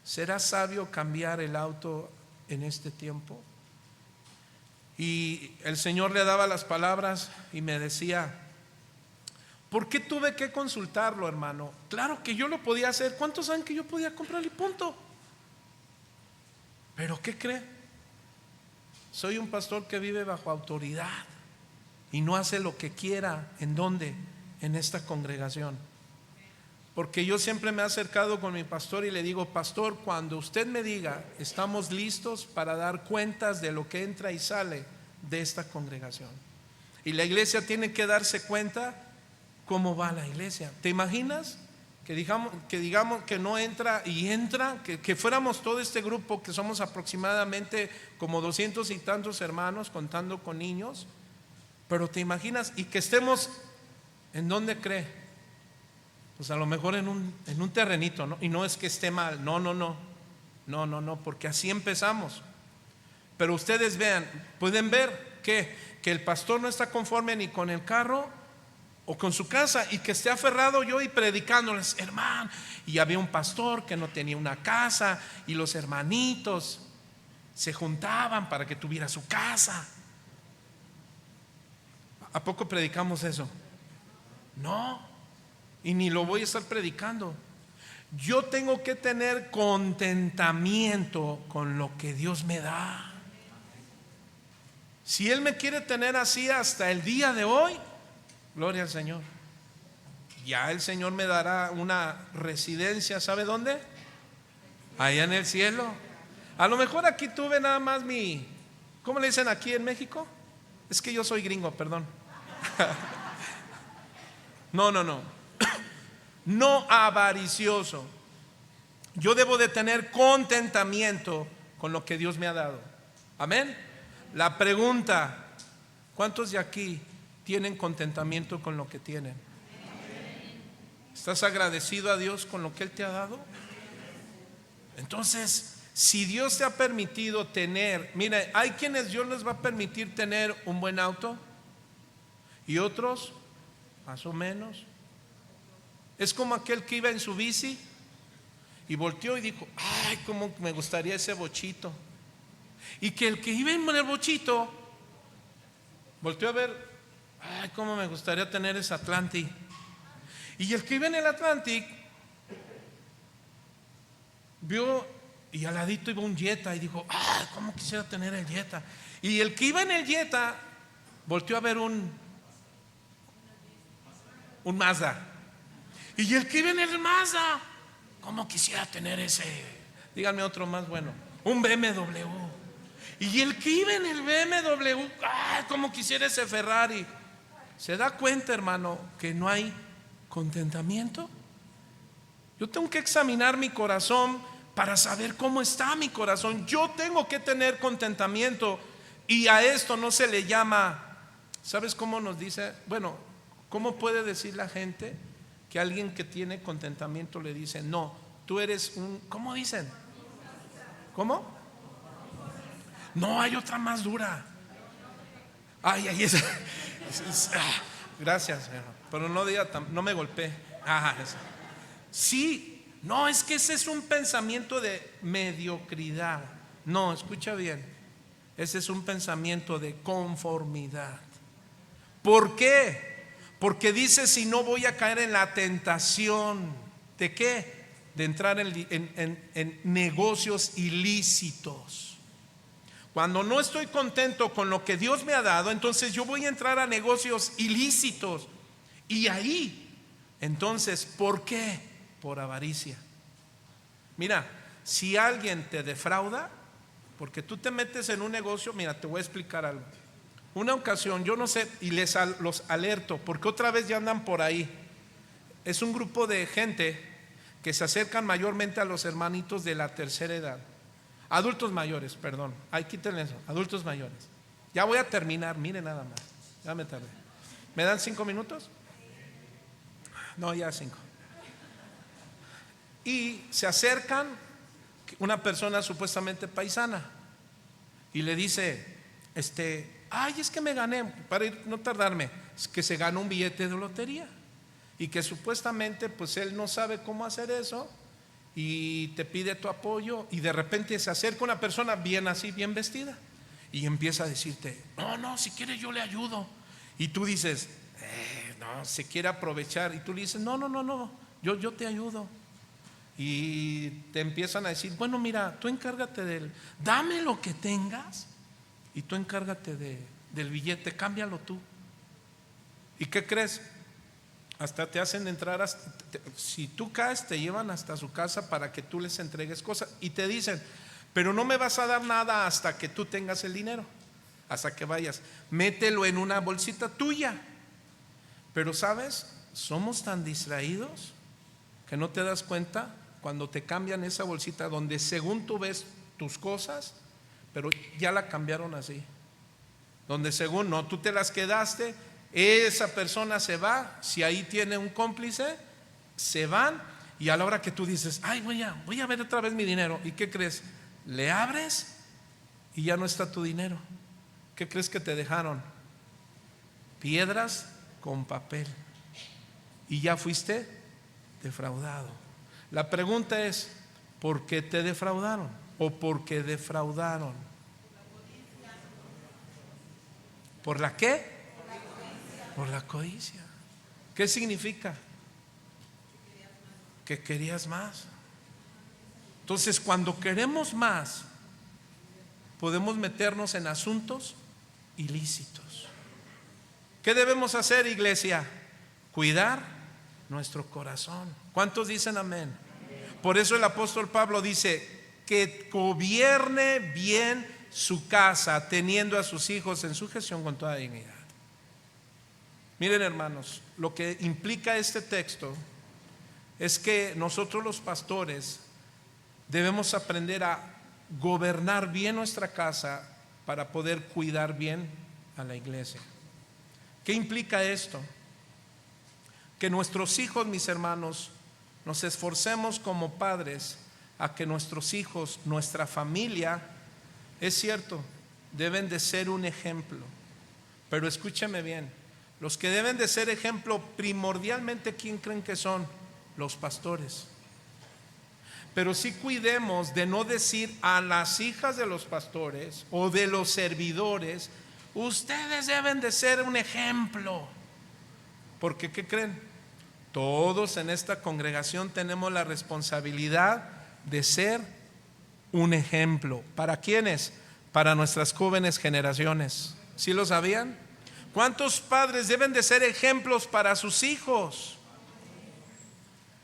¿Será sabio cambiar el auto en este tiempo? Y el Señor le daba las palabras y me decía: ¿por qué tuve que consultarlo, hermano? Claro que yo lo podía hacer. ¿Cuántos saben que yo podía comprarle? Punto. Pero ¿qué cree? Soy un pastor que vive bajo autoridad y no hace lo que quiera. ¿En dónde? En esta congregación. Porque yo siempre me he acercado con mi pastor y le digo: pastor, cuando usted me diga, estamos listos para dar cuentas de lo que entra y sale de esta congregación. Y la iglesia tiene que darse cuenta cómo va la iglesia. ¿Te imaginas? Que digamos que no entra y entra, que fuéramos todo este grupo, que somos aproximadamente como 200 y tantos hermanos, contando con niños. Pero te imaginas, y que estemos, ¿en dónde cree? Pues a lo mejor en un terrenito, ¿no? Y no es que esté mal, no, porque así empezamos. Pero ustedes vean, pueden ver que el pastor no está conforme ni con el carro o con su casa, y que esté aferrado yo y predicándoles, hermano. Y había un pastor que no tenía una casa y los hermanitos se juntaban para que tuviera su casa. ¿A poco predicamos eso? No, y ni lo voy a estar predicando. Yo tengo que tener contentamiento con lo que Dios me da. Si Él me quiere tener así hasta el día de hoy, gloria al Señor. Ya el Señor me dará una residencia, ¿sabe dónde? allá en el cielo. A lo mejor aquí tuve nada más ¿cómo le dicen aquí en México? Es que yo soy gringo, perdón. No, no, no. No avaricioso. Yo debo de tener contentamiento con lo que Dios me ha dado. Amén. La pregunta: ¿cuántos de aquí tienen contentamiento con lo que tienen? ¿Estás agradecido a Dios con lo que Él te ha dado? Entonces, si Dios te ha permitido tener, mire, hay quienes Dios les va a permitir tener un buen auto y otros más o menos. Es como aquel que iba en su bici y volteó y dijo: ay, cómo me gustaría ese bochito. Y que el que iba en el bochito volteó a ver: ay, cómo me gustaría tener ese Atlantic. Y el que iba en el Atlantic vio, y al ladito iba un Jetta y dijo: ay, cómo quisiera tener el Jetta. Y el que iba en el Jetta volteó a ver un Mazda. Y el que iba en el Mazda: cómo quisiera tener ese, díganme otro más bueno, un BMW. Y el que iba en el BMW: ay, cómo quisiera ese Ferrari. ¿Se da cuenta, hermano, que no hay contentamiento? Yo tengo que examinar mi corazón para saber cómo está mi corazón. Yo tengo que tener contentamiento. Y a esto no se le llama, ¿sabes cómo nos dice? Bueno, ¿cómo puede decir la gente que alguien que tiene contentamiento le dice: no, tú eres un, ¿cómo dicen? ¿Cómo? No, hay otra más dura. Ay, ay, esa. Gracias, pero no diga, no me golpeé. Sí, no, es que ese es un pensamiento de mediocridad. No, escucha bien, ese es un pensamiento de conformidad. ¿Por qué? Porque dice: si no voy a caer en la tentación ¿de qué? De entrar en negocios ilícitos. Cuando no estoy contento con lo que Dios me ha dado, entonces yo voy a entrar a negocios ilícitos. Y ahí, entonces, ¿por qué? Por avaricia. Mira, si alguien te defrauda, porque tú te metes en un negocio, mira, te voy a explicar algo. Una ocasión, yo no sé, y los alerto, porque otra vez ya andan por ahí. Es un grupo de gente que se acercan mayormente a los hermanitos de la tercera edad. Adultos mayores, perdón, ahí quítenle eso, adultos mayores. Ya voy a terminar, mire nada más, ya me tardé. ¿Me dan 5 minutos? No, ya 5. Y se acercan una persona supuestamente paisana y le dice: ay, es que me gané, para no tardarme, es que se ganó un billete de lotería y que supuestamente pues él no sabe cómo hacer eso. Y te pide tu apoyo, y de repente se acerca una persona bien así, bien vestida, y empieza a decirte: no, no, si quiere yo le ayudo. Y tú dices: no, se quiere aprovechar. Y tú le dices: no, no, no, no, yo te ayudo. Y te empiezan a decir: bueno, mira, tú encárgate dame lo que tengas y tú encárgate del billete, cámbialo tú. ¿Y qué crees? Hasta te hacen entrar, si tú caes te llevan hasta su casa para que tú les entregues cosas. Y te dicen: pero no me vas a dar nada hasta que tú tengas el dinero, hasta que vayas, mételo en una bolsita tuya. Pero sabes, somos tan distraídos que no te das cuenta cuando te cambian esa bolsita donde según tú ves tus cosas, pero ya la cambiaron así, donde según no, tú te las quedaste. Esa persona se va, si ahí tiene un cómplice, se van, y a la hora que tú dices: ay, voy a ver otra vez mi dinero, ¿y qué crees? Le abres y ya no está tu dinero. ¿Qué crees que te dejaron? Piedras con papel, y ya fuiste defraudado. La pregunta es: ¿por qué te defraudaron? ¿O por qué defraudaron? ¿Por la qué? Por la codicia. ¿Qué significa? Que querías más. Entonces, cuando queremos más, podemos meternos en asuntos ilícitos. ¿Qué debemos hacer, iglesia? Cuidar nuestro corazón. ¿Cuántos dicen amén? Por eso el apóstol Pablo dice que gobierne bien su casa, teniendo a sus hijos en sujeción con toda dignidad. Miren, hermanos, lo que implica este texto es que nosotros los pastores debemos aprender a gobernar bien nuestra casa para poder cuidar bien a la iglesia. ¿Qué implica esto? Que nuestros hijos, mis hermanos, nos esforcemos como padres a que nuestros hijos, nuestra familia, es cierto, deben de ser un ejemplo. Pero escúcheme bien, los que deben de ser ejemplo primordialmente, ¿quién creen que son? Los pastores. Pero sí cuidemos de no decir a las hijas de los pastores o de los servidores: ustedes deben de ser un ejemplo. Porque ¿qué creen? Todos en esta congregación tenemos la responsabilidad de ser un ejemplo. ¿Para quiénes? Para nuestras jóvenes generaciones. ¿Sí lo sabían? ¿Cuántos padres deben de ser ejemplos para sus hijos?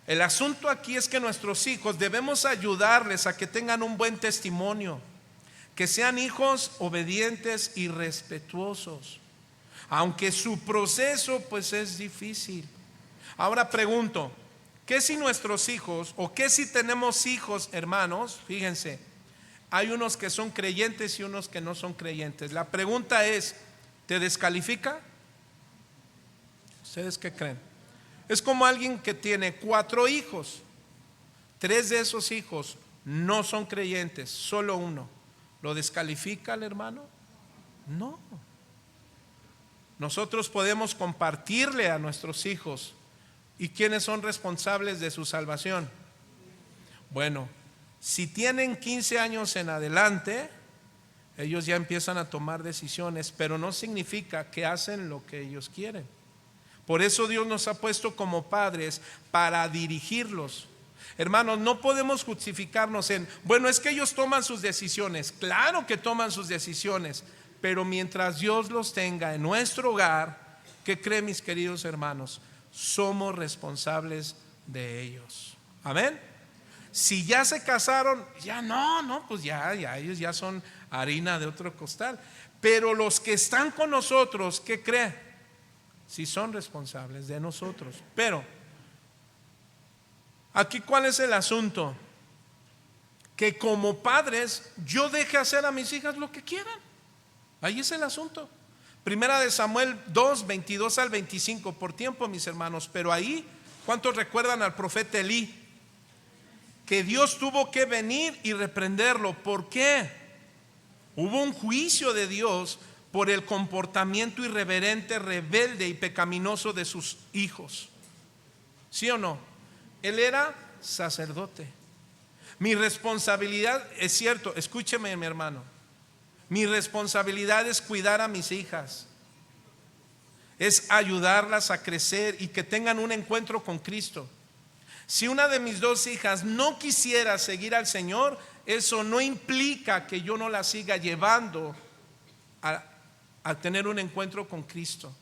El asunto aquí es que nuestros hijos debemos ayudarles a que tengan un buen testimonio, que sean hijos obedientes y respetuosos, aunque su proceso pues es difícil. Ahora pregunto, ¿qué si nuestros hijos, o qué si tenemos hijos, hermanos? Fíjense, hay unos que son creyentes y unos que no son creyentes. La pregunta es, ¿te descalifica? ¿Ustedes qué creen? Es como alguien que tiene 4 hijos, 3 de esos hijos no son creyentes, solo uno. ¿Lo descalifica el hermano? No. Nosotros podemos compartirle a nuestros hijos. ¿Y quiénes son responsables de su salvación? Bueno, si tienen 15 años en adelante, ellos ya empiezan a tomar decisiones, pero no significa que hacen lo que ellos quieren. Por eso Dios nos ha puesto como padres para dirigirlos. Hermanos, no podemos justificarnos en, bueno, es que ellos toman sus decisiones. Claro que toman sus decisiones, pero mientras Dios los tenga en nuestro hogar, ¿qué creen, mis queridos hermanos? Somos responsables de ellos. Amén. Si ya se casaron, ya no, pues ya ellos ya son harina de otro costal. Pero los que están con nosotros, ¿qué creen? Si son responsables de nosotros. Pero aquí, ¿cuál es el asunto? Que como padres yo deje hacer a mis hijas lo que quieran. Ahí es el asunto. Primera de Samuel 2, 22 al 25. Por tiempo, mis hermanos, pero ahí, ¿cuántos recuerdan al profeta Elí? Que Dios tuvo que venir y reprenderlo. ¿Por qué? Hubo un juicio de Dios por el comportamiento irreverente, rebelde y pecaminoso de sus hijos. ¿Sí o no? Él era sacerdote. Mi responsabilidad, es cierto, escúcheme, mi hermano, mi responsabilidad es cuidar a mis hijas, es ayudarlas a crecer y que tengan un encuentro con Cristo. Si una de mis 2 hijas no quisiera seguir al Señor, eso no implica que yo no la siga llevando a tener un encuentro con Cristo.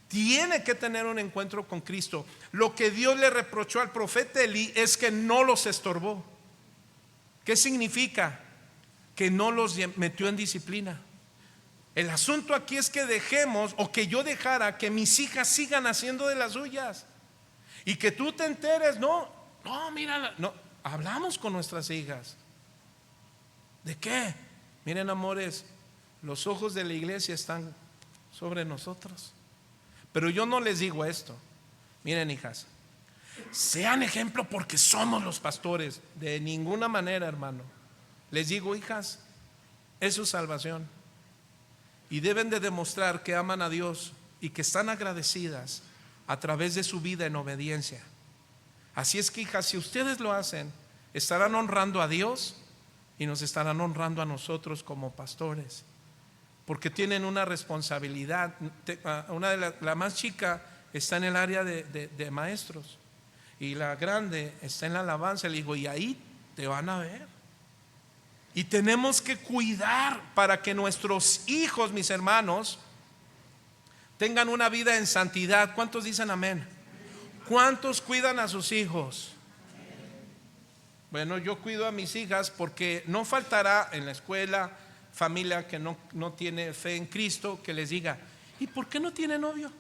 Tiene que tener un encuentro con Cristo. Lo que Dios le reprochó al profeta Elí es que no los estorbó. ¿Qué significa? Que no los metió en disciplina. El asunto aquí es que dejemos, o que yo dejara, que mis hijas sigan haciendo de las suyas. Y que tú te enteres, no, mira, no, hablamos con nuestras hijas. ¿De qué? Miren, amores, los ojos de la iglesia están sobre nosotros. Pero yo no les digo esto. Miren, hijas, sean ejemplo porque somos los pastores. De ninguna manera, hermano. Les digo, hijas, es su salvación. Y deben de demostrar que aman a Dios y que están agradecidas a través de su vida en obediencia. Así es que, hijas, si ustedes lo hacen, estarán honrando a Dios y nos estarán honrando a nosotros como pastores, porque tienen una responsabilidad. Una de la más chica está en el área de maestros y la grande está en la alabanza. Le digo, y ahí te van a ver. Y tenemos que cuidar para que nuestros hijos, mis hermanos, tengan una vida en santidad. ¿Cuántos dicen amén? ¿Cuántos cuidan a sus hijos? Bueno, yo cuido a mis hijas porque no faltará en la escuela familia que no tiene fe en Cristo, que les diga: ¿y por qué no tiene novio?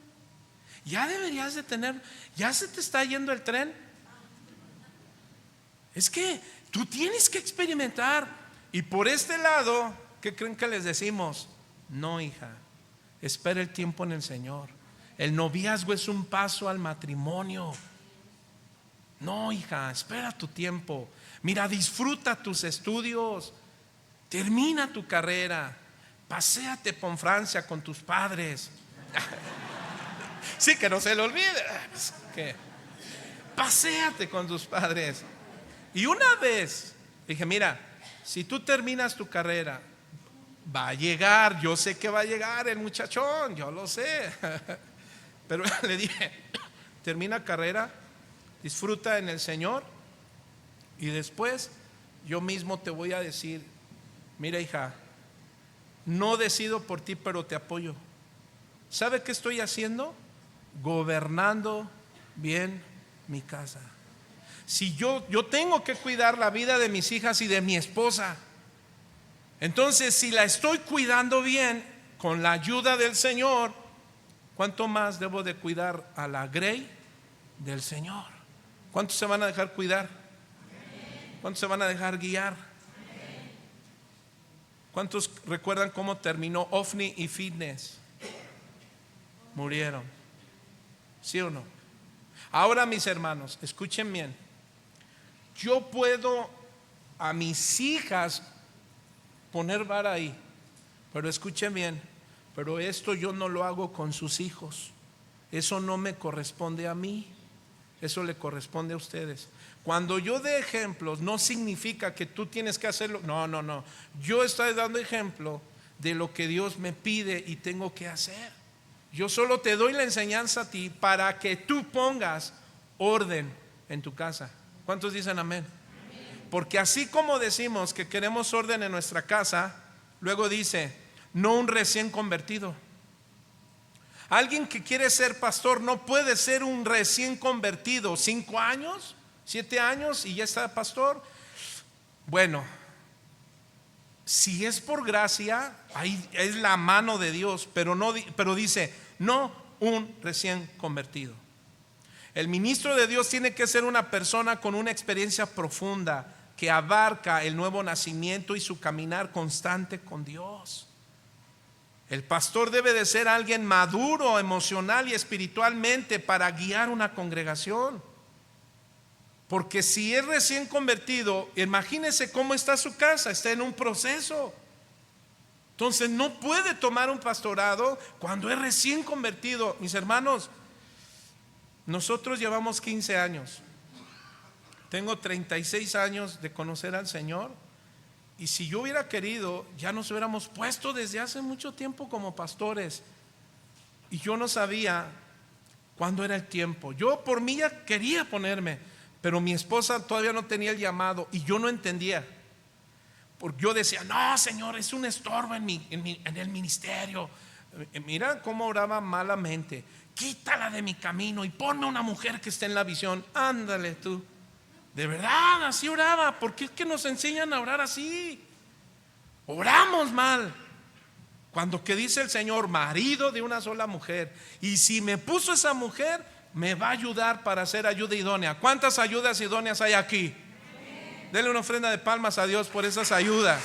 Ya deberías de tener, ya se te está yendo el tren. Es que tú tienes que experimentar. Y por este lado, ¿qué creen que les decimos? No, hija, espera el tiempo en el Señor. El noviazgo es un paso al matrimonio. No, hija, espera tu tiempo. Mira, disfruta tus estudios, termina tu carrera, paséate por Francia con tus padres. Sí, que no se le olvide. ¿Qué? Paséate con tus padres. Y una vez dije: mira, si tú terminas tu carrera, va a llegar, yo sé que va a llegar el muchachón, yo lo sé. Pero le dije: termina carrera, disfruta en el Señor, y después yo mismo te voy a decir: mira, hija, no decido por ti, pero te apoyo. ¿Sabe qué estoy haciendo? Gobernando bien mi casa. Si yo tengo que cuidar la vida de mis hijas y de mi esposa, entonces si la estoy cuidando bien con la ayuda del Señor, ¿cuánto más debo de cuidar a la Grey del Señor? ¿Cuántos se van a dejar cuidar? ¿Cuántos se van a dejar guiar? ¿Cuántos recuerdan cómo terminó Ofni y Fitness? Murieron. ¿Sí o no? Ahora, mis hermanos, escuchen bien. Yo puedo a mis hijas poner vara ahí, pero escuchen bien, pero esto yo no lo hago con sus hijos. Eso no me corresponde a mí, eso le corresponde a ustedes. Cuando yo dé ejemplos, no significa que tú tienes que hacerlo. No. Yo estoy dando ejemplo de lo que Dios me pide y tengo que hacer. Yo solo te doy la enseñanza a ti para que tú pongas orden en tu casa. ¿Cuántos dicen amén? Porque así como decimos que queremos orden en nuestra casa, luego dice: no un recién convertido. Alguien que quiere ser pastor no puede ser un recién convertido, 5 años, 7 años y ya está pastor. Bueno, si es por gracia, ahí es la mano de Dios, pero dice: no un recién convertido. El ministro de Dios tiene que ser una persona con una experiencia profunda que abarca el nuevo nacimiento y su caminar constante con Dios. El pastor debe de ser alguien maduro emocional y espiritualmente para guiar una congregación. Porque si es recién convertido, imagínese cómo está su casa, está en un proceso. Entonces no puede tomar un pastorado cuando es recién convertido. Mis hermanos, nosotros llevamos 15 años. Tengo 36 años de conocer al Señor. Y si yo hubiera querido, ya nos hubiéramos puesto desde hace mucho tiempo como pastores. Y yo no sabía cuándo era el tiempo. Yo por mí ya quería ponerme, pero mi esposa todavía no tenía el llamado y yo no entendía. Porque yo decía: no, Señor, es un estorbo en el ministerio. Mira cómo oraba malamente: quítala de mi camino y ponme una mujer que esté en la visión. Ándale tú. De verdad, así oraba. ¿Por qué es que nos enseñan a orar así? Oramos mal. Cuando que dice el Señor: marido de una sola mujer, y si me puso esa mujer, me va a ayudar para hacer ayuda idónea. ¿Cuántas ayudas idóneas hay aquí? Denle una ofrenda de palmas a Dios por esas ayudas.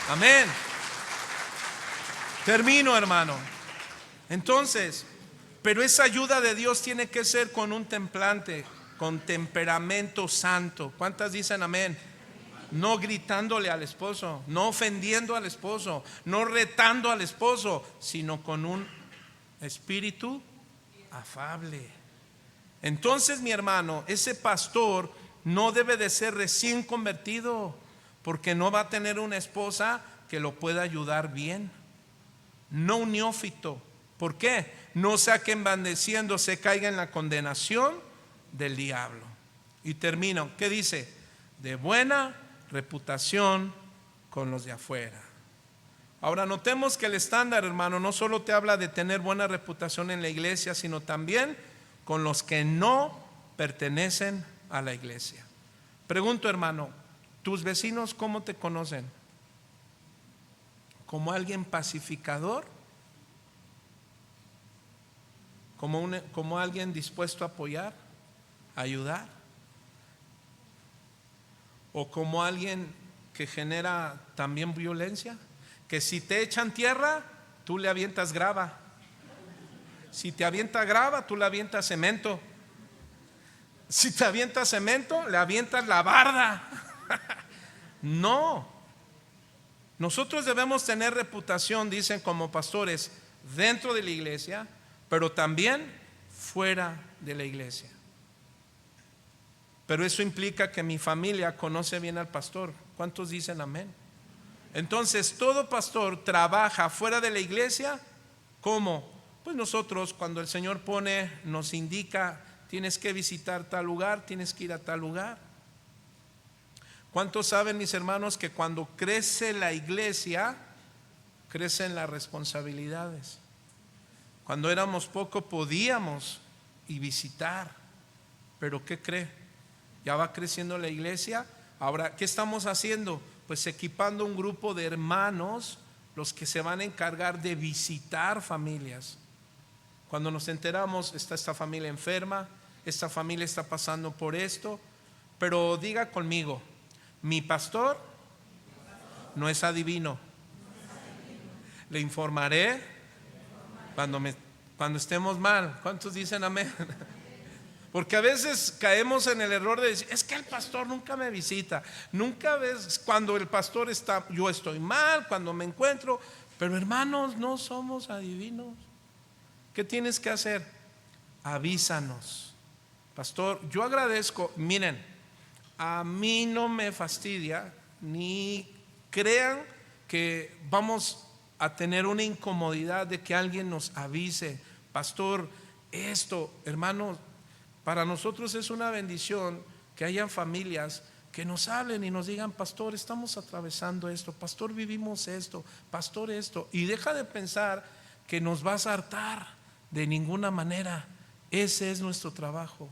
Amén. Termino, hermano. Entonces, pero esa ayuda de Dios tiene que ser con un templante, con temperamento santo. ¿Cuántas dicen amén? No gritándole al esposo, no ofendiendo al esposo, no retando al esposo, sino con un espíritu afable. Entonces, mi hermano, ese pastor no debe de ser recién convertido, porque no va a tener una esposa que lo pueda ayudar bien. No un neófito. ¿Por qué? No sea que envaneciendo se caiga en la condenación del diablo. Y termino. ¿Qué dice? De buena reputación con los de afuera. Ahora notemos que el estándar, hermano, no solo te habla de tener buena reputación en la iglesia, sino también con los que no pertenecen a la iglesia. Pregunto, hermano, ¿tus vecinos cómo te conocen? ¿Como alguien pacificador? ¿Como alguien dispuesto a apoyar, a ayudar? ¿O como alguien que genera también violencia? Que si te echan tierra, tú le avientas grava. Si te avienta grava, tú le avientas cemento. Si te avientas cemento, le avientas la barda. No. Nosotros debemos tener reputación, dicen, como pastores dentro de la iglesia, pero también fuera de la iglesia. Pero eso implica que mi familia conoce bien al pastor. ¿Cuántos dicen amén? Entonces, todo pastor trabaja fuera de la iglesia. ¿Cómo? Pues nosotros, cuando el Señor nos indica, tienes que visitar tal lugar, tienes que ir a tal lugar. ¿Cuántos saben, mis hermanos, que cuando crece la iglesia, crecen las responsabilidades? Cuando éramos poco podíamos y visitar, pero ¿qué cree? Ya va creciendo la iglesia. Ahora, ¿qué estamos haciendo? Pues equipando un grupo de hermanos, los que se van a encargar de visitar familias. Cuando nos enteramos, está esta familia enferma, esta familia está pasando por esto, pero diga conmigo, mi pastor no es adivino. Le informaré cuando estemos mal. ¿Cuántos dicen amén? Porque a veces caemos en el error de decir, es que el pastor nunca me visita. Nunca ves cuando el pastor está, yo estoy mal, cuando me encuentro. Pero hermanos, no somos adivinos. ¿Qué tienes que hacer? Avísanos. Pastor, yo agradezco. Miren, a mí no me fastidia, ni crean que vamos a tener una incomodidad de que alguien nos avise. Pastor, esto, hermanos, para nosotros es una bendición que hayan familias que nos hablen y nos digan, pastor, estamos atravesando esto, pastor, vivimos esto, pastor, esto. Y deja de pensar que nos vas a hartar. De ninguna manera. Ese es nuestro trabajo.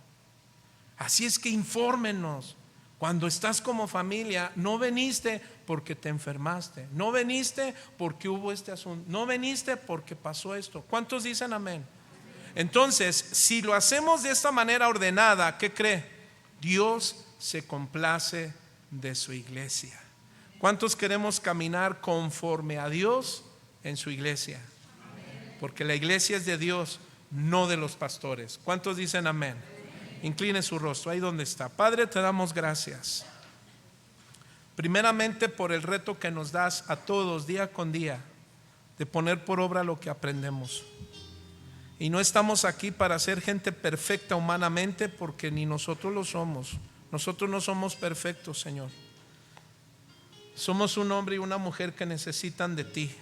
Así es que infórmenos. Cuando estás como familia, no veniste porque te enfermaste, no veniste porque hubo este asunto, no veniste porque pasó esto. ¿Cuántos dicen amén? Entonces, si lo hacemos de esta manera ordenada, ¿qué cree? Dios se complace de su iglesia. ¿Cuántos queremos caminar conforme a Dios en su iglesia? Porque la iglesia es de Dios, no de los pastores. ¿Cuántos dicen amén? Incline su rostro ahí donde está. Padre, te damos gracias. Primeramente por el reto que nos das a todos día con día de poner por obra lo que aprendemos. Y no estamos aquí para ser gente perfecta humanamente, porque ni nosotros lo somos. Nosotros no somos perfectos, Señor. Somos un hombre y una mujer que necesitan de ti.